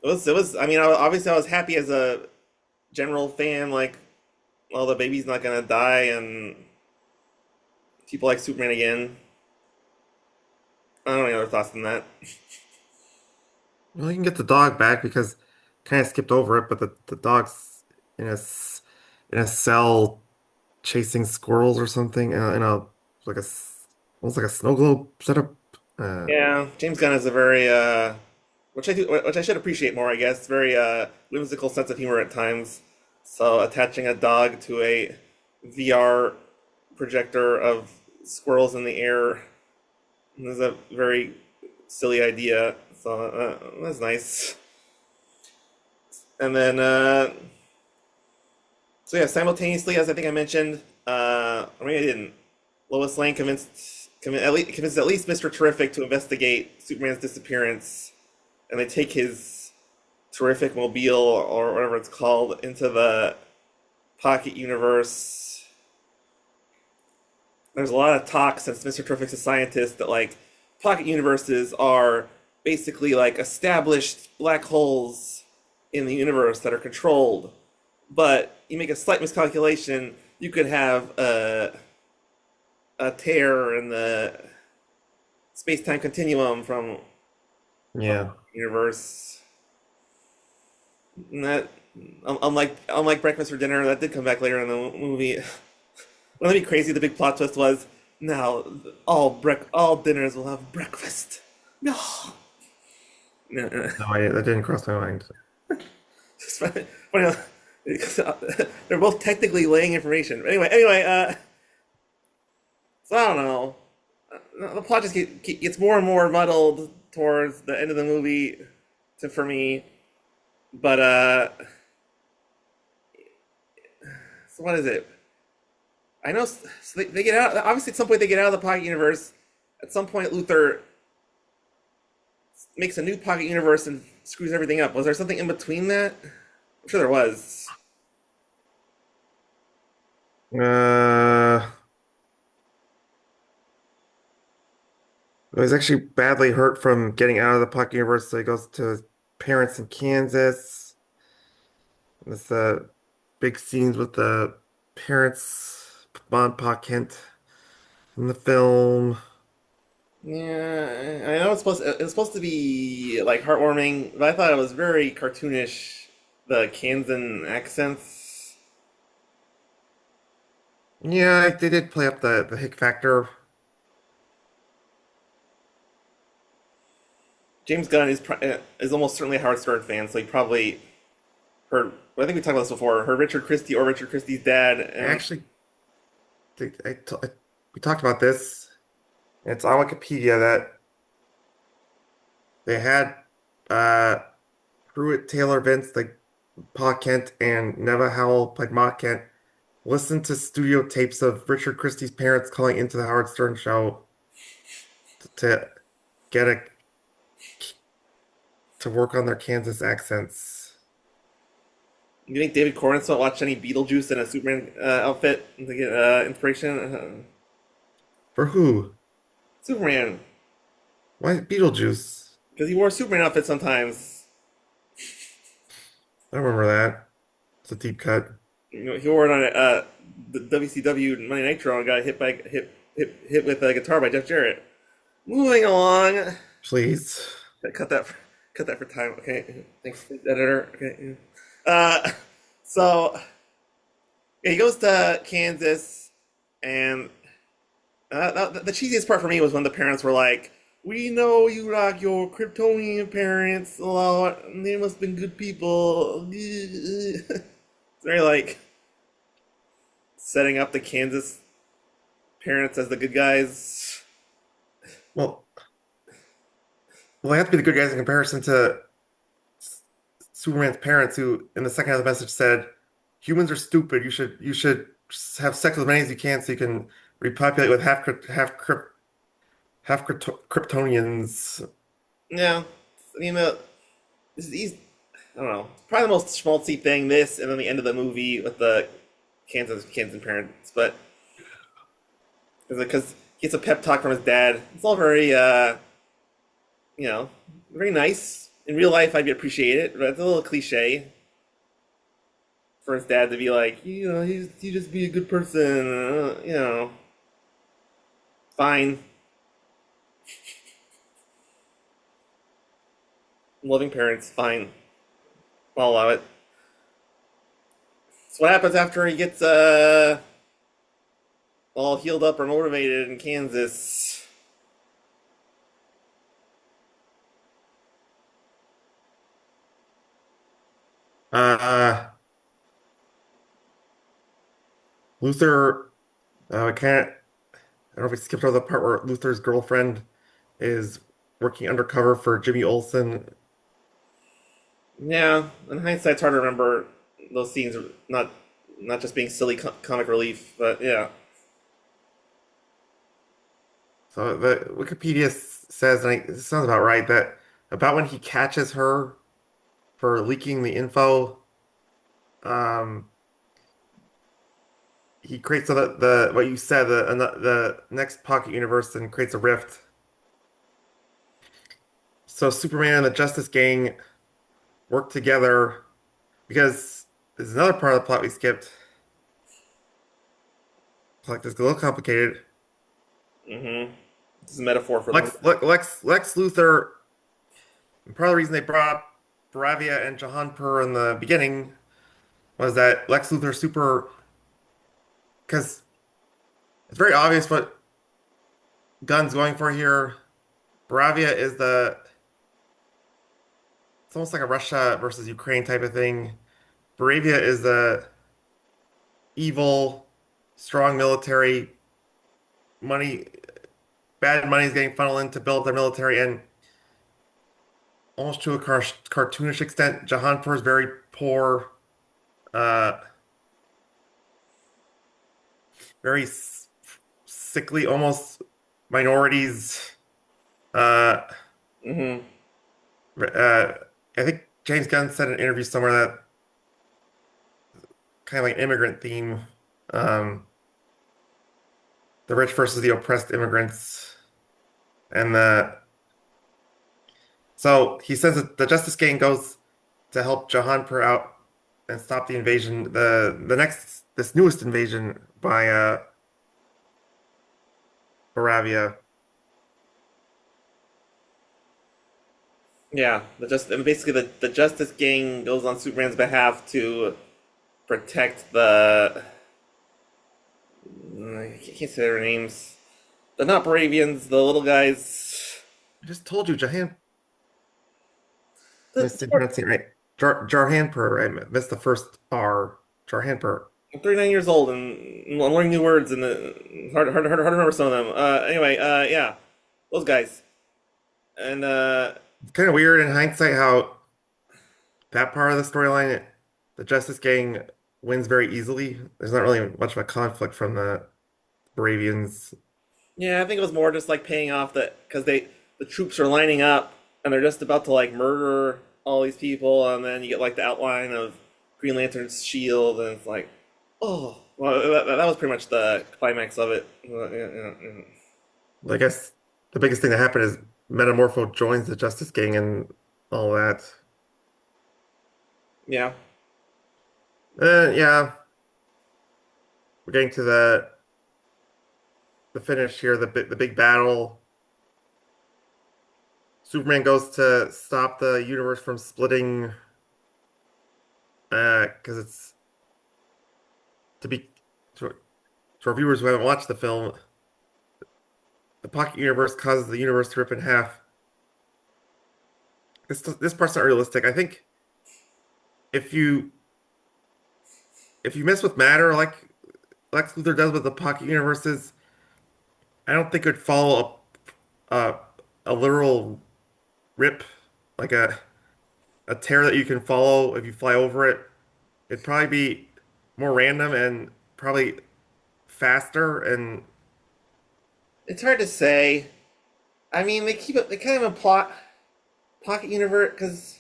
Speaker 1: it was. I mean, obviously, I was happy as a general fan. Like, well, the baby's not gonna die, and people like Superman again. I don't have any other thoughts than that.
Speaker 2: Well, you can get the dog back because kind of skipped over it, but the dog's in in a cell chasing squirrels or something in a like almost like a snow globe setup.
Speaker 1: Yeah, James Gunn has a very which I should appreciate more, I guess. Very whimsical sense of humor at times. So attaching a dog to a VR projector of squirrels in the air is a very silly idea. So that's nice. And then so yeah, simultaneously, as I think I mentioned, or maybe I didn't. Lois Lane convinced at least Mr. Terrific to investigate Superman's disappearance, and they take his Terrific mobile or whatever it's called into the Pocket Universe. There's a lot of talk since Mr. Terrific's a scientist that like Pocket Universes are basically like established black holes in the universe that are controlled. But you make a slight miscalculation, you could have a tear in the space-time continuum from
Speaker 2: Yeah.
Speaker 1: universe. And that, unlike Breakfast for Dinner, that did come back later in the movie. Wouldn't that be crazy? The big plot twist was now all dinners will have breakfast. No, no, no.
Speaker 2: No, that didn't cross my mind.
Speaker 1: It's funny, because, they're both technically laying information. Anyway, so I don't know. The plot just gets more and more muddled towards the end of the movie, for me. But so what is it? I know. So they get out. Obviously, at some point they get out of the Pocket Universe. At some point, Luther makes a new Pocket Universe and screws everything up. Was there something in between that? I'm sure there was.
Speaker 2: Uh, he was actually badly hurt from getting out of the Puck universe, so he goes to his parents in Kansas. This big scenes with the parents, Bon Pa Kent in the film.
Speaker 1: Yeah, I know it's supposed to be like heartwarming, but I thought it was very cartoonish. The Kansan accents.
Speaker 2: Yeah, they did play up the hick factor.
Speaker 1: James Gunn is almost certainly a Howard Stern fan, so he probably heard. I think we talked about this before. Heard Richard Christie or Richard Christie's dad,
Speaker 2: I
Speaker 1: and
Speaker 2: actually, we talked about this. It's on Wikipedia that they had uh Pruitt, Taylor, Vince, like Pa Kent, and Neva Howell played Ma Kent. Listen to studio tapes of Richard Christie's parents calling into the Howard Stern show to get a to work on their Kansas accents.
Speaker 1: you think David Corn's will watch any Beetlejuice in a Superman outfit to get inspiration?
Speaker 2: For who?
Speaker 1: Superman,
Speaker 2: Why Beetlejuice?
Speaker 1: because he wore a Superman outfit sometimes.
Speaker 2: I remember that. It's a deep cut.
Speaker 1: You know, he wore it on the WCW Monday Nitro and got hit with a guitar by Jeff Jarrett. Moving along.
Speaker 2: Please.
Speaker 1: Cut that for, cut that for time. Okay, thanks, editor. Okay. Uh, so yeah, he goes to Kansas, and the cheesiest part for me was when the parents were like, "We know you like your Kryptonian parents a lot. And they must have been good people." It's very like setting up the Kansas parents as the good guys.
Speaker 2: Well, well, they have to be the good guys in comparison to Superman's parents, who in the second half of the message said, "Humans are stupid. You should have sex with as many as you can so you can repopulate with half Kryptonians."
Speaker 1: Yeah, I mean these I don't know. It's probably the most schmaltzy thing. This and then the end of the movie with the Kansas parents, but because he gets a pep talk from his dad. It's all very you know very nice. In real life, I'd appreciate it, but it's a little cliche for his dad to be like, he just be a good person, fine, loving parents, fine. I'll allow it. So what happens after he gets all healed up or motivated in Kansas?
Speaker 2: Uh, Luther, we can't. I don't know if we skipped over the part where Luther's girlfriend is working undercover for Jimmy Olsen.
Speaker 1: Yeah, in hindsight, it's hard to remember those scenes, not just being silly comic relief, but yeah.
Speaker 2: So the Wikipedia says, and it sounds about right, that about when he catches her for leaking the info, um, he creates so that the what you said, the next pocket universe, and creates a rift. So Superman and the Justice Gang work together because there's another part of the plot we skipped. Like this is a little complicated.
Speaker 1: Mm-hmm. This is a metaphor for the.
Speaker 2: Lex Luthor. And part of the reason they brought up Bravia and Jahanpur in the beginning was that Lex Luthor super because it's very obvious what Gunn's going for here. Bravia is the it's almost like a Russia versus Ukraine type of thing. Bravia is the evil, strong military money, bad money is getting funneled in to build their military, and almost to a cartoonish extent, Jahanpur is very poor, uh, very sickly, almost minorities. Uh,
Speaker 1: Mm-hmm.
Speaker 2: uh, I think James Gunn said in an interview somewhere that kind of like an immigrant theme. Um, the rich versus the oppressed immigrants, and the so he says that the Justice Gang goes to help Jahanpur out and stop the invasion, the next this newest invasion by Moravia.
Speaker 1: Yeah, and basically the Justice Gang goes on Superman's behalf to protect the I can't say their names. The not Baravians, the little guys.
Speaker 2: I just told you, Jahan. I
Speaker 1: The,
Speaker 2: missed pronouncing it right. Jarhanpur. I missed the first R. Jarhanpur.
Speaker 1: I'm 39 years old and I'm learning new words and hard to remember some of them. Anyway, yeah, those guys. And
Speaker 2: It's kind of weird in hindsight how that part of the storyline, the Justice Gang wins very easily. There's not really much of a conflict from the Moravians.
Speaker 1: yeah, I think it was more just like paying off that because the troops are lining up and they're just about to like murder all these people, and then you get like the outline of Green Lantern's shield, and it's like, oh, well, that was pretty much the climax of it.
Speaker 2: I guess the biggest thing that happened is Metamorpho joins the Justice Gang and all that.
Speaker 1: Yeah.
Speaker 2: Yeah, we're getting to the finish here, the big battle. Superman goes to stop the universe from splitting, because it's to be to, to our viewers who haven't watched the film, the pocket universe causes the universe to rip in half. This part's not realistic. I think if you if you mess with matter like Lex Luthor does with the pocket universes, I don't think it would follow a a literal rip, like a tear that you can follow if you fly over it. It'd probably be more random and probably faster. And
Speaker 1: It's hard to say. I mean, they kind of imply pocket universe because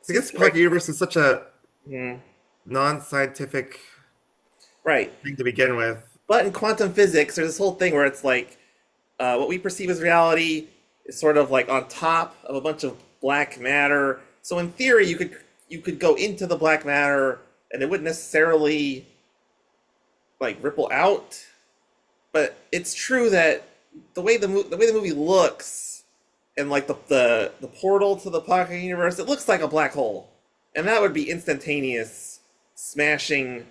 Speaker 2: I guess the
Speaker 1: right,
Speaker 2: pocket universe is such a
Speaker 1: hmm,
Speaker 2: non-scientific
Speaker 1: right.
Speaker 2: thing to begin with.
Speaker 1: But in quantum physics, there's this whole thing where it's like what we perceive as reality is sort of like on top of a bunch of black matter. So in theory, you could go into the black matter and it wouldn't necessarily like ripple out. But it's true that the way the movie looks and like the portal to the pocket universe, it looks like a black hole, and that would be instantaneous smashing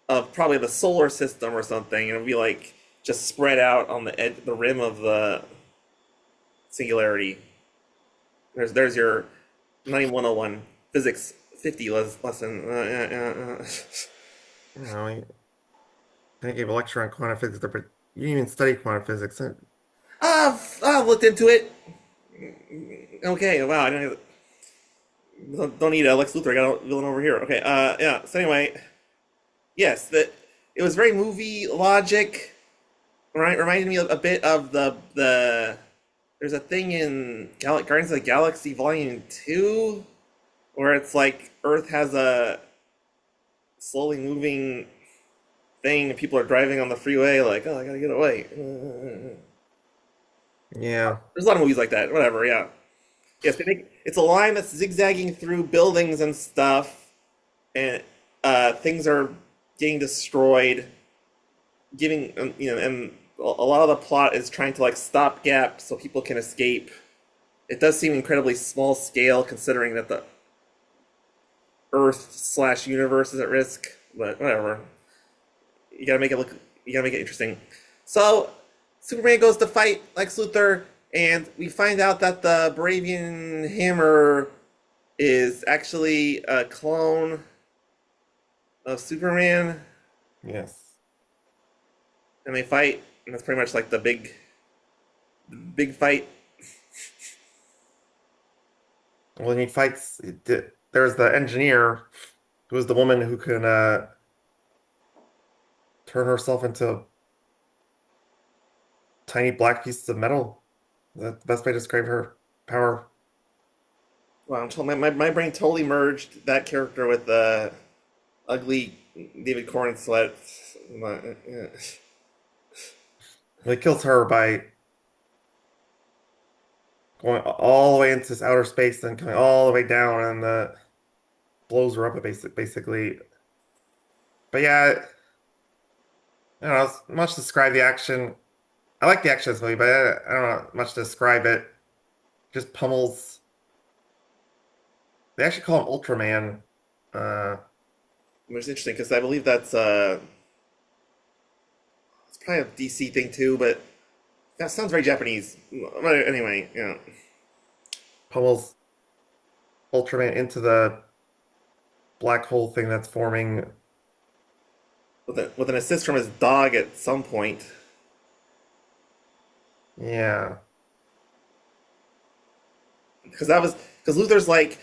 Speaker 1: of probably the solar system or something, and it'd be like just spread out on the rim of the singularity. There's your 9101 physics 50 lesson.
Speaker 2: You know, I gave a lecture on quantum physics, but you didn't even study quantum physics.
Speaker 1: I've looked into it. Okay, wow, I don't need Lex Luthor. I got a villain over here. Okay, yeah. So anyway, yes, that it was very movie logic. Right, reminded me a bit of the. There's a thing in Guardians of the Galaxy Volume 2 where it's like Earth has a slowly moving thing, and people are driving on the freeway like, oh, I gotta get away.
Speaker 2: Yeah,
Speaker 1: There's a lot of movies like that. Whatever, yeah. Yes, it's a line that's zigzagging through buildings and stuff, and things are getting destroyed, giving and a lot of the plot is trying to like stop gap so people can escape. It does seem incredibly small scale considering that the Earth slash universe is at risk, but whatever. You gotta make it look. You gotta make it interesting. So Superman goes to fight Lex Luthor, and we find out that the Baravian hammer is actually a clone of Superman,
Speaker 2: yes.
Speaker 1: and they fight, and that's pretty much like the big fight.
Speaker 2: Well, he fights. There's the engineer, who is the woman who can turn herself into tiny black pieces of metal. Is that the best way to describe her power?
Speaker 1: Wow, my brain totally merged that character with the ugly David Corn sweat. But, yeah.
Speaker 2: Well, he kills her by going all the way into this outer space and coming all the way down and blows her up basically. But yeah, I don't know, it's much to describe the action. I like the action of this movie, but I don't know much to describe it. Just pummels. They actually call him Ultraman. Uh,
Speaker 1: Which is interesting because I believe that's it's probably a DC thing too, but that sounds very Japanese. But anyway, yeah.
Speaker 2: Pummels Ultraman into the black hole thing that's forming.
Speaker 1: With an assist from his dog at some point.
Speaker 2: Yeah.
Speaker 1: Because Luther's like,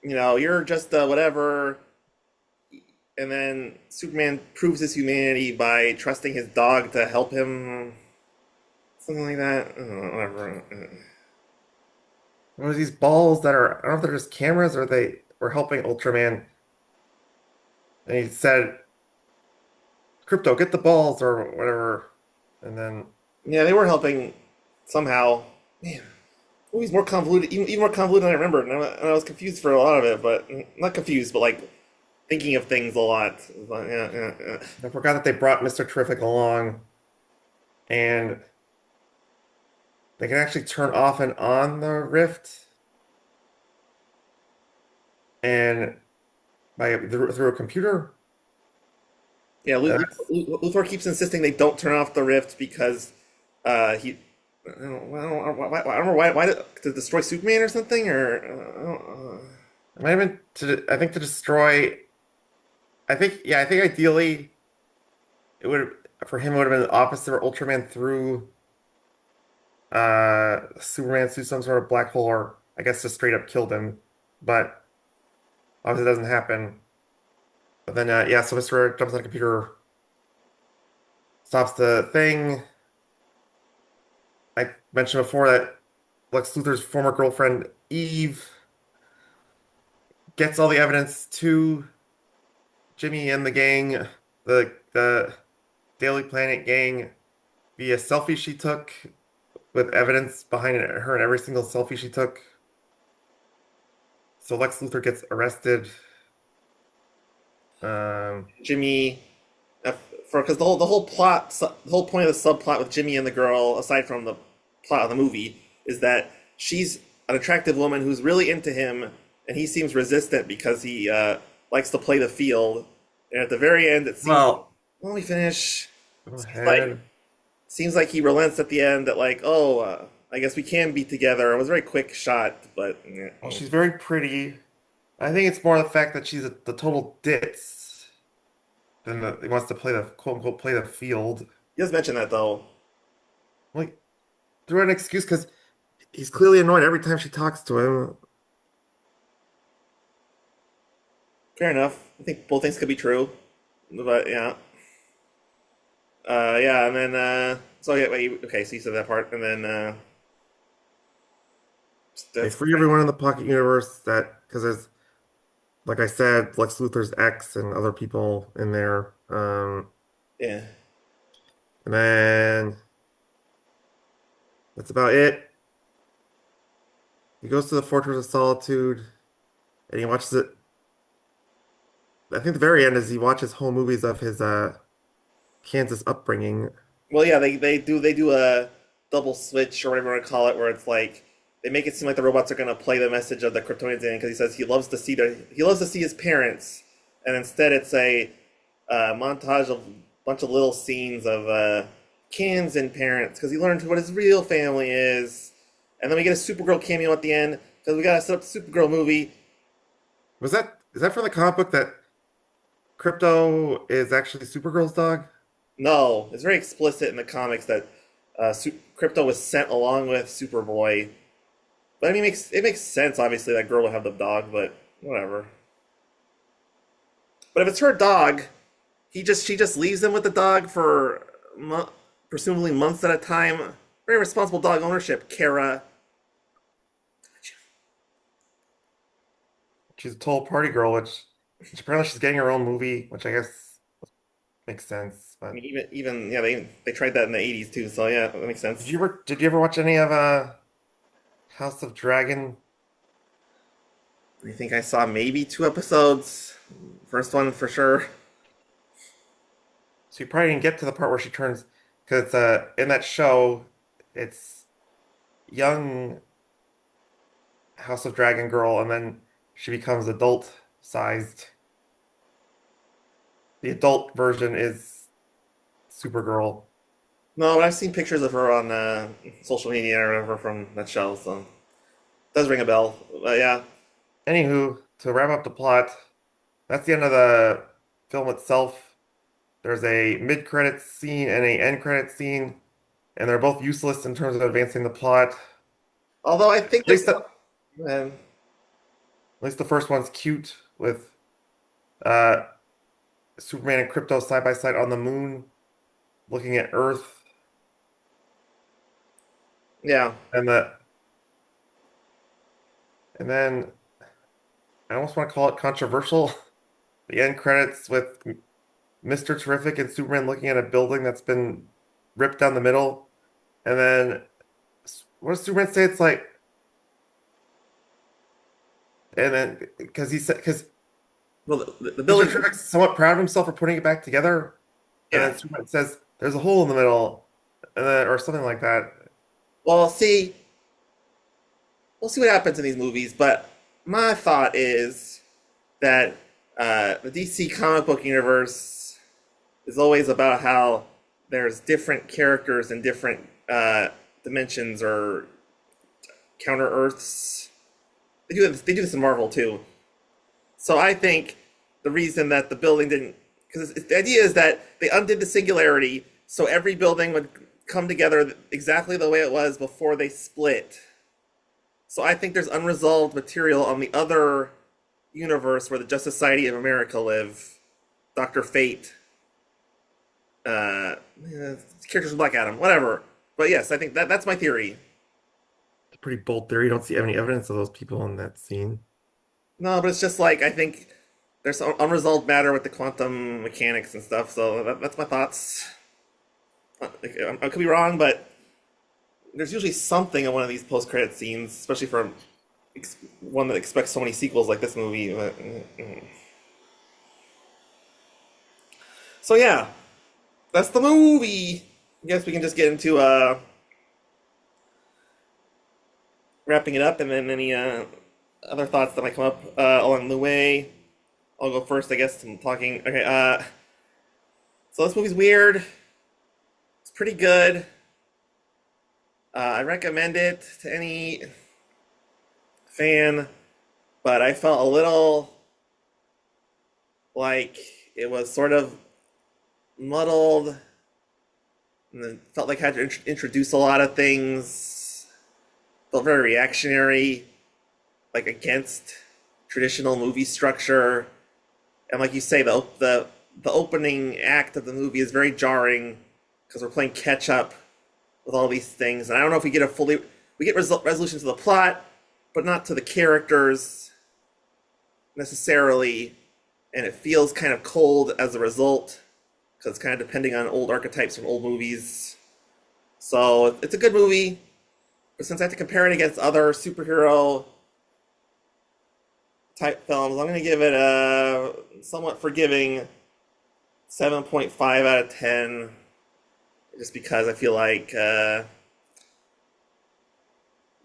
Speaker 1: you're just whatever, and then Superman proves his humanity by trusting his dog to help him, something like that. I don't know, whatever.
Speaker 2: What are these balls that are, I don't know if they're just cameras or they were helping Ultraman. And he said, Crypto, get the balls or whatever. And then,
Speaker 1: Yeah, they were helping somehow. Man, the movie's more convoluted, even more convoluted than I remembered, and I was confused for a lot of it, but not confused, but like thinking of things a lot. But, yeah, yeah, yeah.
Speaker 2: I forgot that they brought Mr. Terrific along and they can actually turn off and on the rift and through a computer.
Speaker 1: Yeah,
Speaker 2: And that's,
Speaker 1: Luthor keeps insisting they don't turn off the rift because he. I don't know why to destroy Superman or something or
Speaker 2: it might have been I think to destroy, I think ideally it would, for him, it would have been the opposite where Ultraman threw Superman through some sort of black hole or I guess just straight up killed him. But obviously it doesn't happen. But then, yeah, so Mr. jumps on the computer, stops the thing. I mentioned before that Lex Luthor's former girlfriend, Eve, gets all the evidence to Jimmy and the gang, the Daily Planet gang, via selfie she took with evidence behind her in every single selfie she took. So Lex Luthor gets arrested. Um,
Speaker 1: Jimmy. For because the whole point of the subplot with Jimmy and the girl, aside from the plot of the movie, is that she's an attractive woman who's really into him, and he seems resistant because he likes to play the field. And at the very end, it seems.
Speaker 2: well,
Speaker 1: Let me finish.
Speaker 2: go
Speaker 1: Seems like
Speaker 2: ahead.
Speaker 1: seems like he relents at the end that like, oh, I guess we can be together. It was a very quick shot, but
Speaker 2: Well, she's very pretty. I think it's more the fact that she's the total ditz than he wants to play the quote unquote play the field.
Speaker 1: he does mention that though.
Speaker 2: Like, threw an excuse because he's clearly annoyed every time she talks to him.
Speaker 1: Fair enough. I think both things could be true, but yeah, yeah, and then so yeah, wait, okay, so you said that part, and then
Speaker 2: They
Speaker 1: that's
Speaker 2: free everyone in the Pocket Universe that because there's, like I said, Lex Luthor's ex and other people in there.
Speaker 1: yeah.
Speaker 2: And then that's about it. He goes to the Fortress of Solitude and he watches it. I think the very end is he watches home movies of his Kansas upbringing.
Speaker 1: Well, yeah, they do a double switch or whatever you want to call it, where it's like they make it seem like the robots are gonna play the message of the Kryptonians in because he says he loves to see his parents, and instead it's a montage of a bunch of little scenes of Kans and parents because he learned what his real family is, and then we get a Supergirl cameo at the end because we gotta set up the Supergirl movie.
Speaker 2: Was that is that from the comic book that Crypto is actually Supergirl's dog?
Speaker 1: No, it's very explicit in the comics that Crypto was sent along with Superboy. But I mean, it makes sense. Obviously, that girl would have the dog, but whatever. But if it's her dog, she just leaves him with the dog for presumably months at a time. Very responsible dog ownership, Kara.
Speaker 2: She's a total party girl, which apparently she's getting her own movie, which I guess makes sense.
Speaker 1: I
Speaker 2: But
Speaker 1: mean, even yeah, they tried that in the '80s too. So yeah, that makes sense.
Speaker 2: did you ever watch any of House of Dragon?
Speaker 1: I think I saw maybe 2 episodes. First one for sure.
Speaker 2: So you probably didn't get to the part where she turns, because in that show, it's young House of Dragon girl, and then she becomes adult sized. The adult version is Supergirl.
Speaker 1: No, but I've seen pictures of her on social media or whatever from that show, so it does ring a bell. But yeah.
Speaker 2: Anywho, to wrap up the plot, that's the end of the film itself. There's a mid-credits scene and a end-credits scene, and they're both useless in terms of advancing the plot.
Speaker 1: Although I think there's some. Um,
Speaker 2: At least the first one's cute with uh, Superman and Krypto side by side on the moon, looking at Earth,
Speaker 1: yeah.
Speaker 2: and then I almost want to call it controversial. The end credits with Mr. Terrific and Superman looking at a building that's been ripped down the middle, and then what does Superman say? It's like, and then because
Speaker 1: Well, the
Speaker 2: Mr.
Speaker 1: building.
Speaker 2: Terrific's somewhat proud of himself for putting it back together, and
Speaker 1: Yeah.
Speaker 2: then Superman says there's a hole in the middle, and then, or something like that.
Speaker 1: Well, see, we'll see what happens in these movies, but my thought is that the DC comic book universe is always about how there's different characters in different dimensions or counter Earths. They do this in Marvel too. So I think the reason that the building didn't, because the idea is that they undid the singularity, so every building would come together exactly the way it was before they split. So I think there's unresolved material on the other universe where the Justice Society of America live. Doctor Fate, characters with Black Adam, whatever. But yes, I think that's my theory.
Speaker 2: It's a pretty bold theory. You don't see any evidence of those people in that scene.
Speaker 1: No, but it's just like I think there's some unresolved matter with the quantum mechanics and stuff. So that's my thoughts. I could be wrong, but there's usually something in one of these post-credit scenes, especially for one that expects so many sequels like this movie. So yeah, that's the movie. I guess we can just get into wrapping it up, and then any other thoughts that might come up along the way. I'll go first, I guess. I'm talking. Okay. So this movie's weird. It's pretty good. I recommend it to any fan, but I felt a little like it was sort of muddled, and then felt like I had to introduce a lot of things. Felt very reactionary, like against traditional movie structure. And like you say, the opening act of the movie is very jarring because we're playing catch up with all these things. And I don't know if we get resolution to the plot, but not to the characters necessarily. And it feels kind of cold as a result because it's kind of depending on old archetypes from old movies. So it's a good movie, but since I have to compare it against other superhero type films, I'm going to give it a somewhat forgiving 7.5 out of 10, just because I feel like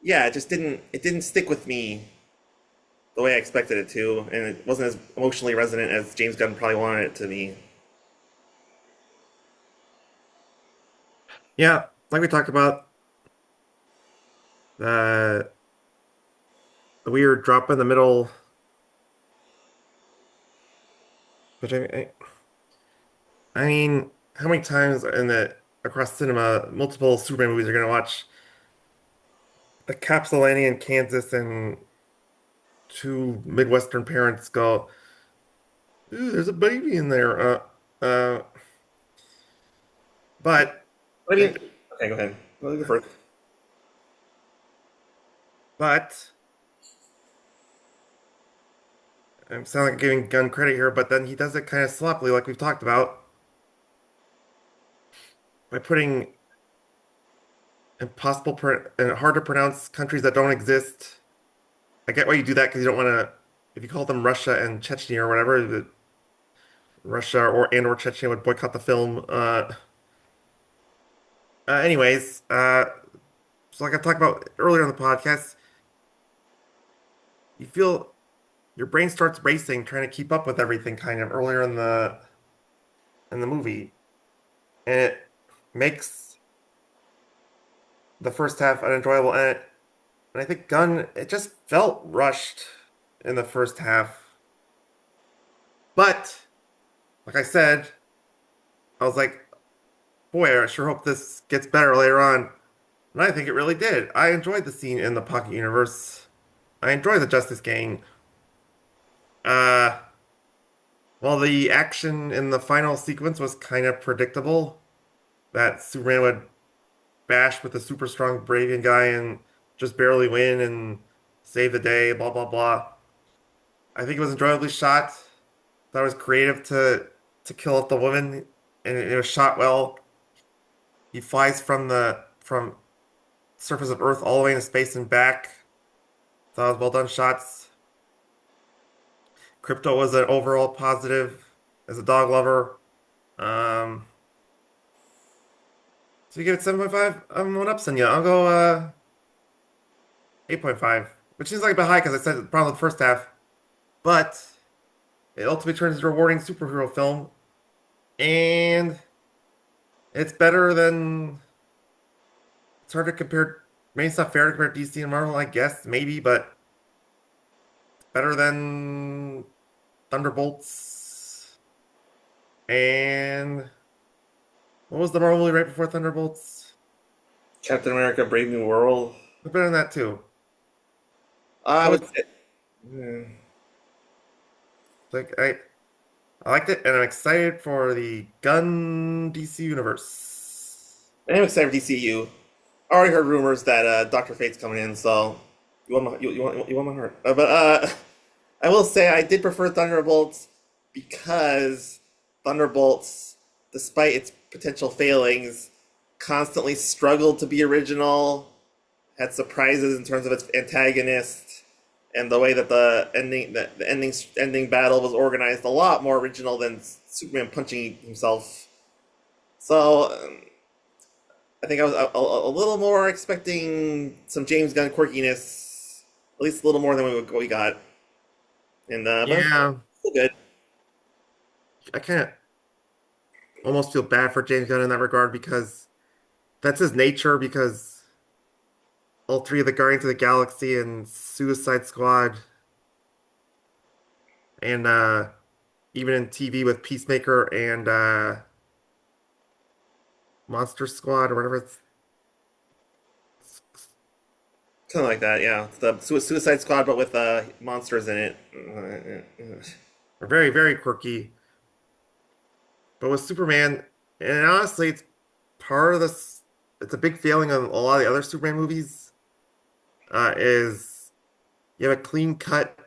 Speaker 1: yeah, it didn't stick with me the way I expected it to, and it wasn't as emotionally resonant as James Gunn probably wanted it to be.
Speaker 2: Yeah, like we talked about, the the weird drop in the middle. But I mean, how many times in the across cinema, multiple Superman movies are gonna watch a capsule landing in Kansas and two Midwestern parents go, "Ooh, there's a baby in there." But
Speaker 1: I
Speaker 2: I,
Speaker 1: mean, okay, go ahead. Go first.
Speaker 2: but I'm sound like giving Gunn credit here, but then he does it kind of sloppily, like we've talked about. by putting and hard to pronounce countries that don't exist. I get why you do that because you don't want to. If you call them Russia and Chechnya or whatever, Russia or Chechnya would boycott the film. Anyways, so like I talked about earlier in the podcast, you feel your brain starts racing, trying to keep up with everything kind of earlier in the movie, and it makes the first half unenjoyable. And I think Gunn, it just felt rushed in the first half. But like I said, I was like, boy, I sure hope this gets better later on. And I think it really did. I enjoyed the scene in the Pocket Universe. I enjoyed the Justice Gang. Uh, while the action in the final sequence was kind of predictable, that Superman would bash with a super strong Bravian guy and just barely win and save the day, blah blah blah. I think it was enjoyably shot. That was creative to kill off the woman, and it was shot well. He flies from surface of Earth all the way into space and back. That was well done shots. Crypto was an overall positive as a dog lover. Um, so you give it 7.5. I'm one up, Sonya. I'll go 8.5, which seems like a bit high because I said the problem with the first half, but it ultimately turns into a rewarding superhero film, and it's better than. It's hard to compare. Maybe it's not fair to compare DC and Marvel, I guess, maybe, but better than Thunderbolts. And what was the Marvel movie right before Thunderbolts?
Speaker 1: Captain America: Brave New World.
Speaker 2: Better than that too.
Speaker 1: I
Speaker 2: So
Speaker 1: would
Speaker 2: it's
Speaker 1: say, hmm.
Speaker 2: like I liked it, and I'm excited for the Gun DC universe.
Speaker 1: I'm excited for DCU. I already heard rumors that Doctor Fate's coming in, so you want my heart. But I will say I did prefer Thunderbolts because Thunderbolts, despite its potential failings, constantly struggled to be original, had surprises in terms of its antagonist, and the way that the ending battle was organized a lot more original than Superman punching himself. So I think I was a little more expecting some James Gunn quirkiness, at least a little more than we got. And but
Speaker 2: Yeah,
Speaker 1: still good.
Speaker 2: I kind of almost feel bad for James Gunn in that regard because that's his nature. Because all three of the Guardians of the Galaxy and Suicide Squad, and even in TV with Peacemaker and Monster Squad or whatever it's
Speaker 1: Something like that, yeah. It's the Suicide Squad, but with monsters in it.
Speaker 2: are very, very quirky. But with Superman, and honestly, it's part of this. It's a big failing of a lot of the other Superman movies. Is you have a clean cut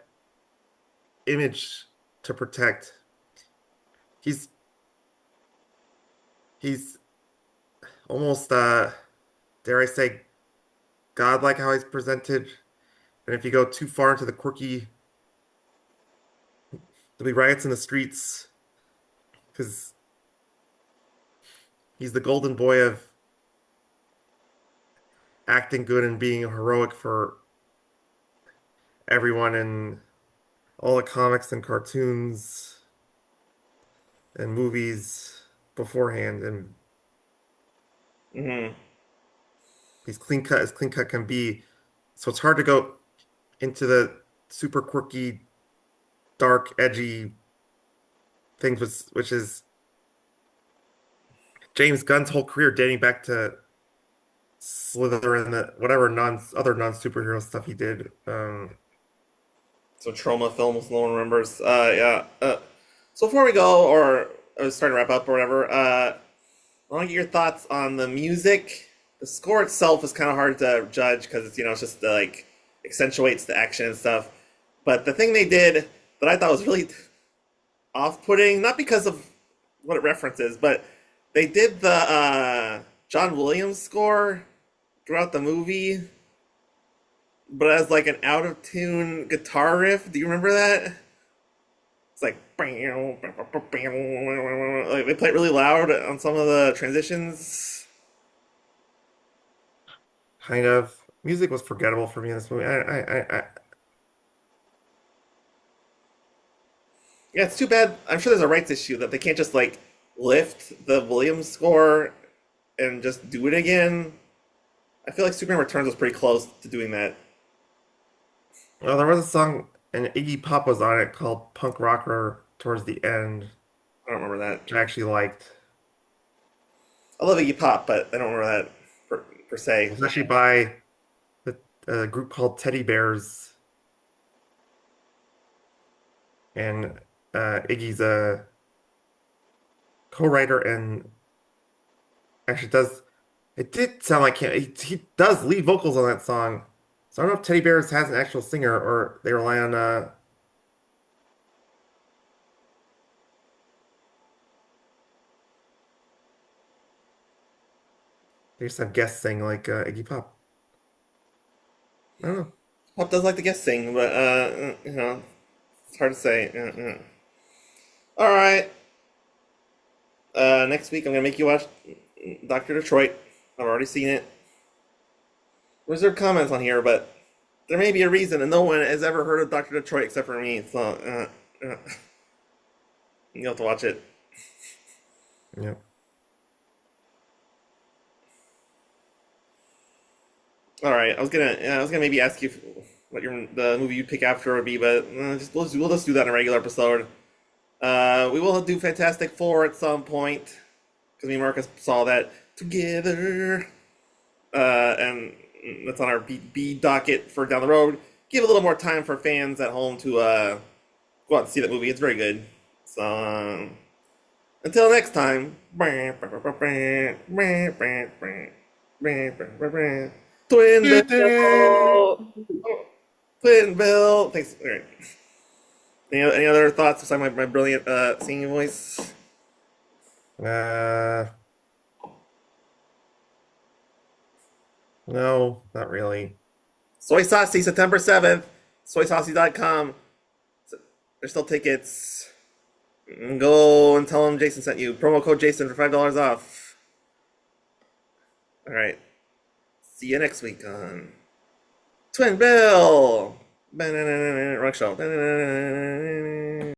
Speaker 2: image to protect. He's he's almost dare I say godlike how he's presented. And if you go too far into the quirky, there'll be riots in the streets because he's the golden boy of acting good and being heroic for everyone in all the comics and cartoons and movies beforehand. And
Speaker 1: Hmm.
Speaker 2: he's clean cut as clean cut can be. So it's hard to go into the super quirky, dark, edgy things, which is James Gunn's whole career dating back to Slither and the whatever non superhero stuff he did.
Speaker 1: So trauma films no one remembers. Yeah. So before we go, or starting to wrap up or whatever, I want to get your thoughts on the music. The score itself is kind of hard to judge because it's just like accentuates the action and stuff. But the thing they did that I thought was really off-putting, not because of what it references, but They did the John Williams score throughout the movie, but as like an out of tune guitar riff. Do you remember that? It's like like they play it really loud on some of the transitions.
Speaker 2: Kind of. Music was forgettable for me in this movie.
Speaker 1: Yeah, it's too bad. I'm sure there's a rights issue that they can't just like lift the Williams score and just do it again. I feel like Superman Returns was pretty close to doing that.
Speaker 2: Well, there was a song and Iggy Pop was on it called Punk Rocker towards the end,
Speaker 1: I don't remember that.
Speaker 2: which I actually liked.
Speaker 1: I love Iggy Pop, but I don't remember that per
Speaker 2: It
Speaker 1: se.
Speaker 2: was actually by the, a group called Teddy Bears, and Iggy's a co-writer and actually does. It did sound like him. He does lead vocals on that song. So I don't know if Teddy Bears has an actual singer or they rely on they just have guests sing like Iggy Pop. I don't know.
Speaker 1: Pop does like to guest sing, but it's hard to say. All right. Next week I'm gonna make you watch Doctor Detroit. I've already seen it. Reserve comments on here, but there may be a reason, and no one has ever heard of Doctor Detroit except for me. So you'll have to watch it.
Speaker 2: Yeah.
Speaker 1: All right. I was gonna maybe ask you what the movie you'd pick after would be, but we'll just do that in a regular episode. We will do Fantastic Four at some point because me and Marcus saw that together, and that's on our B docket for down the road. Give a little more time for fans at home to go out and see that movie. It's very good. So until next time, Twin Bill, Twin Bill. Thanks. All right. Any other thoughts besides my brilliant singing voice?
Speaker 2: Uh, no, not really.
Speaker 1: Soy Saucy, September 7th. SoySaucy.com. There's still tickets. Go and tell them Jason sent you. Promo code Jason for $5 off. All right. See you next week on Twin Bill. Rock Show.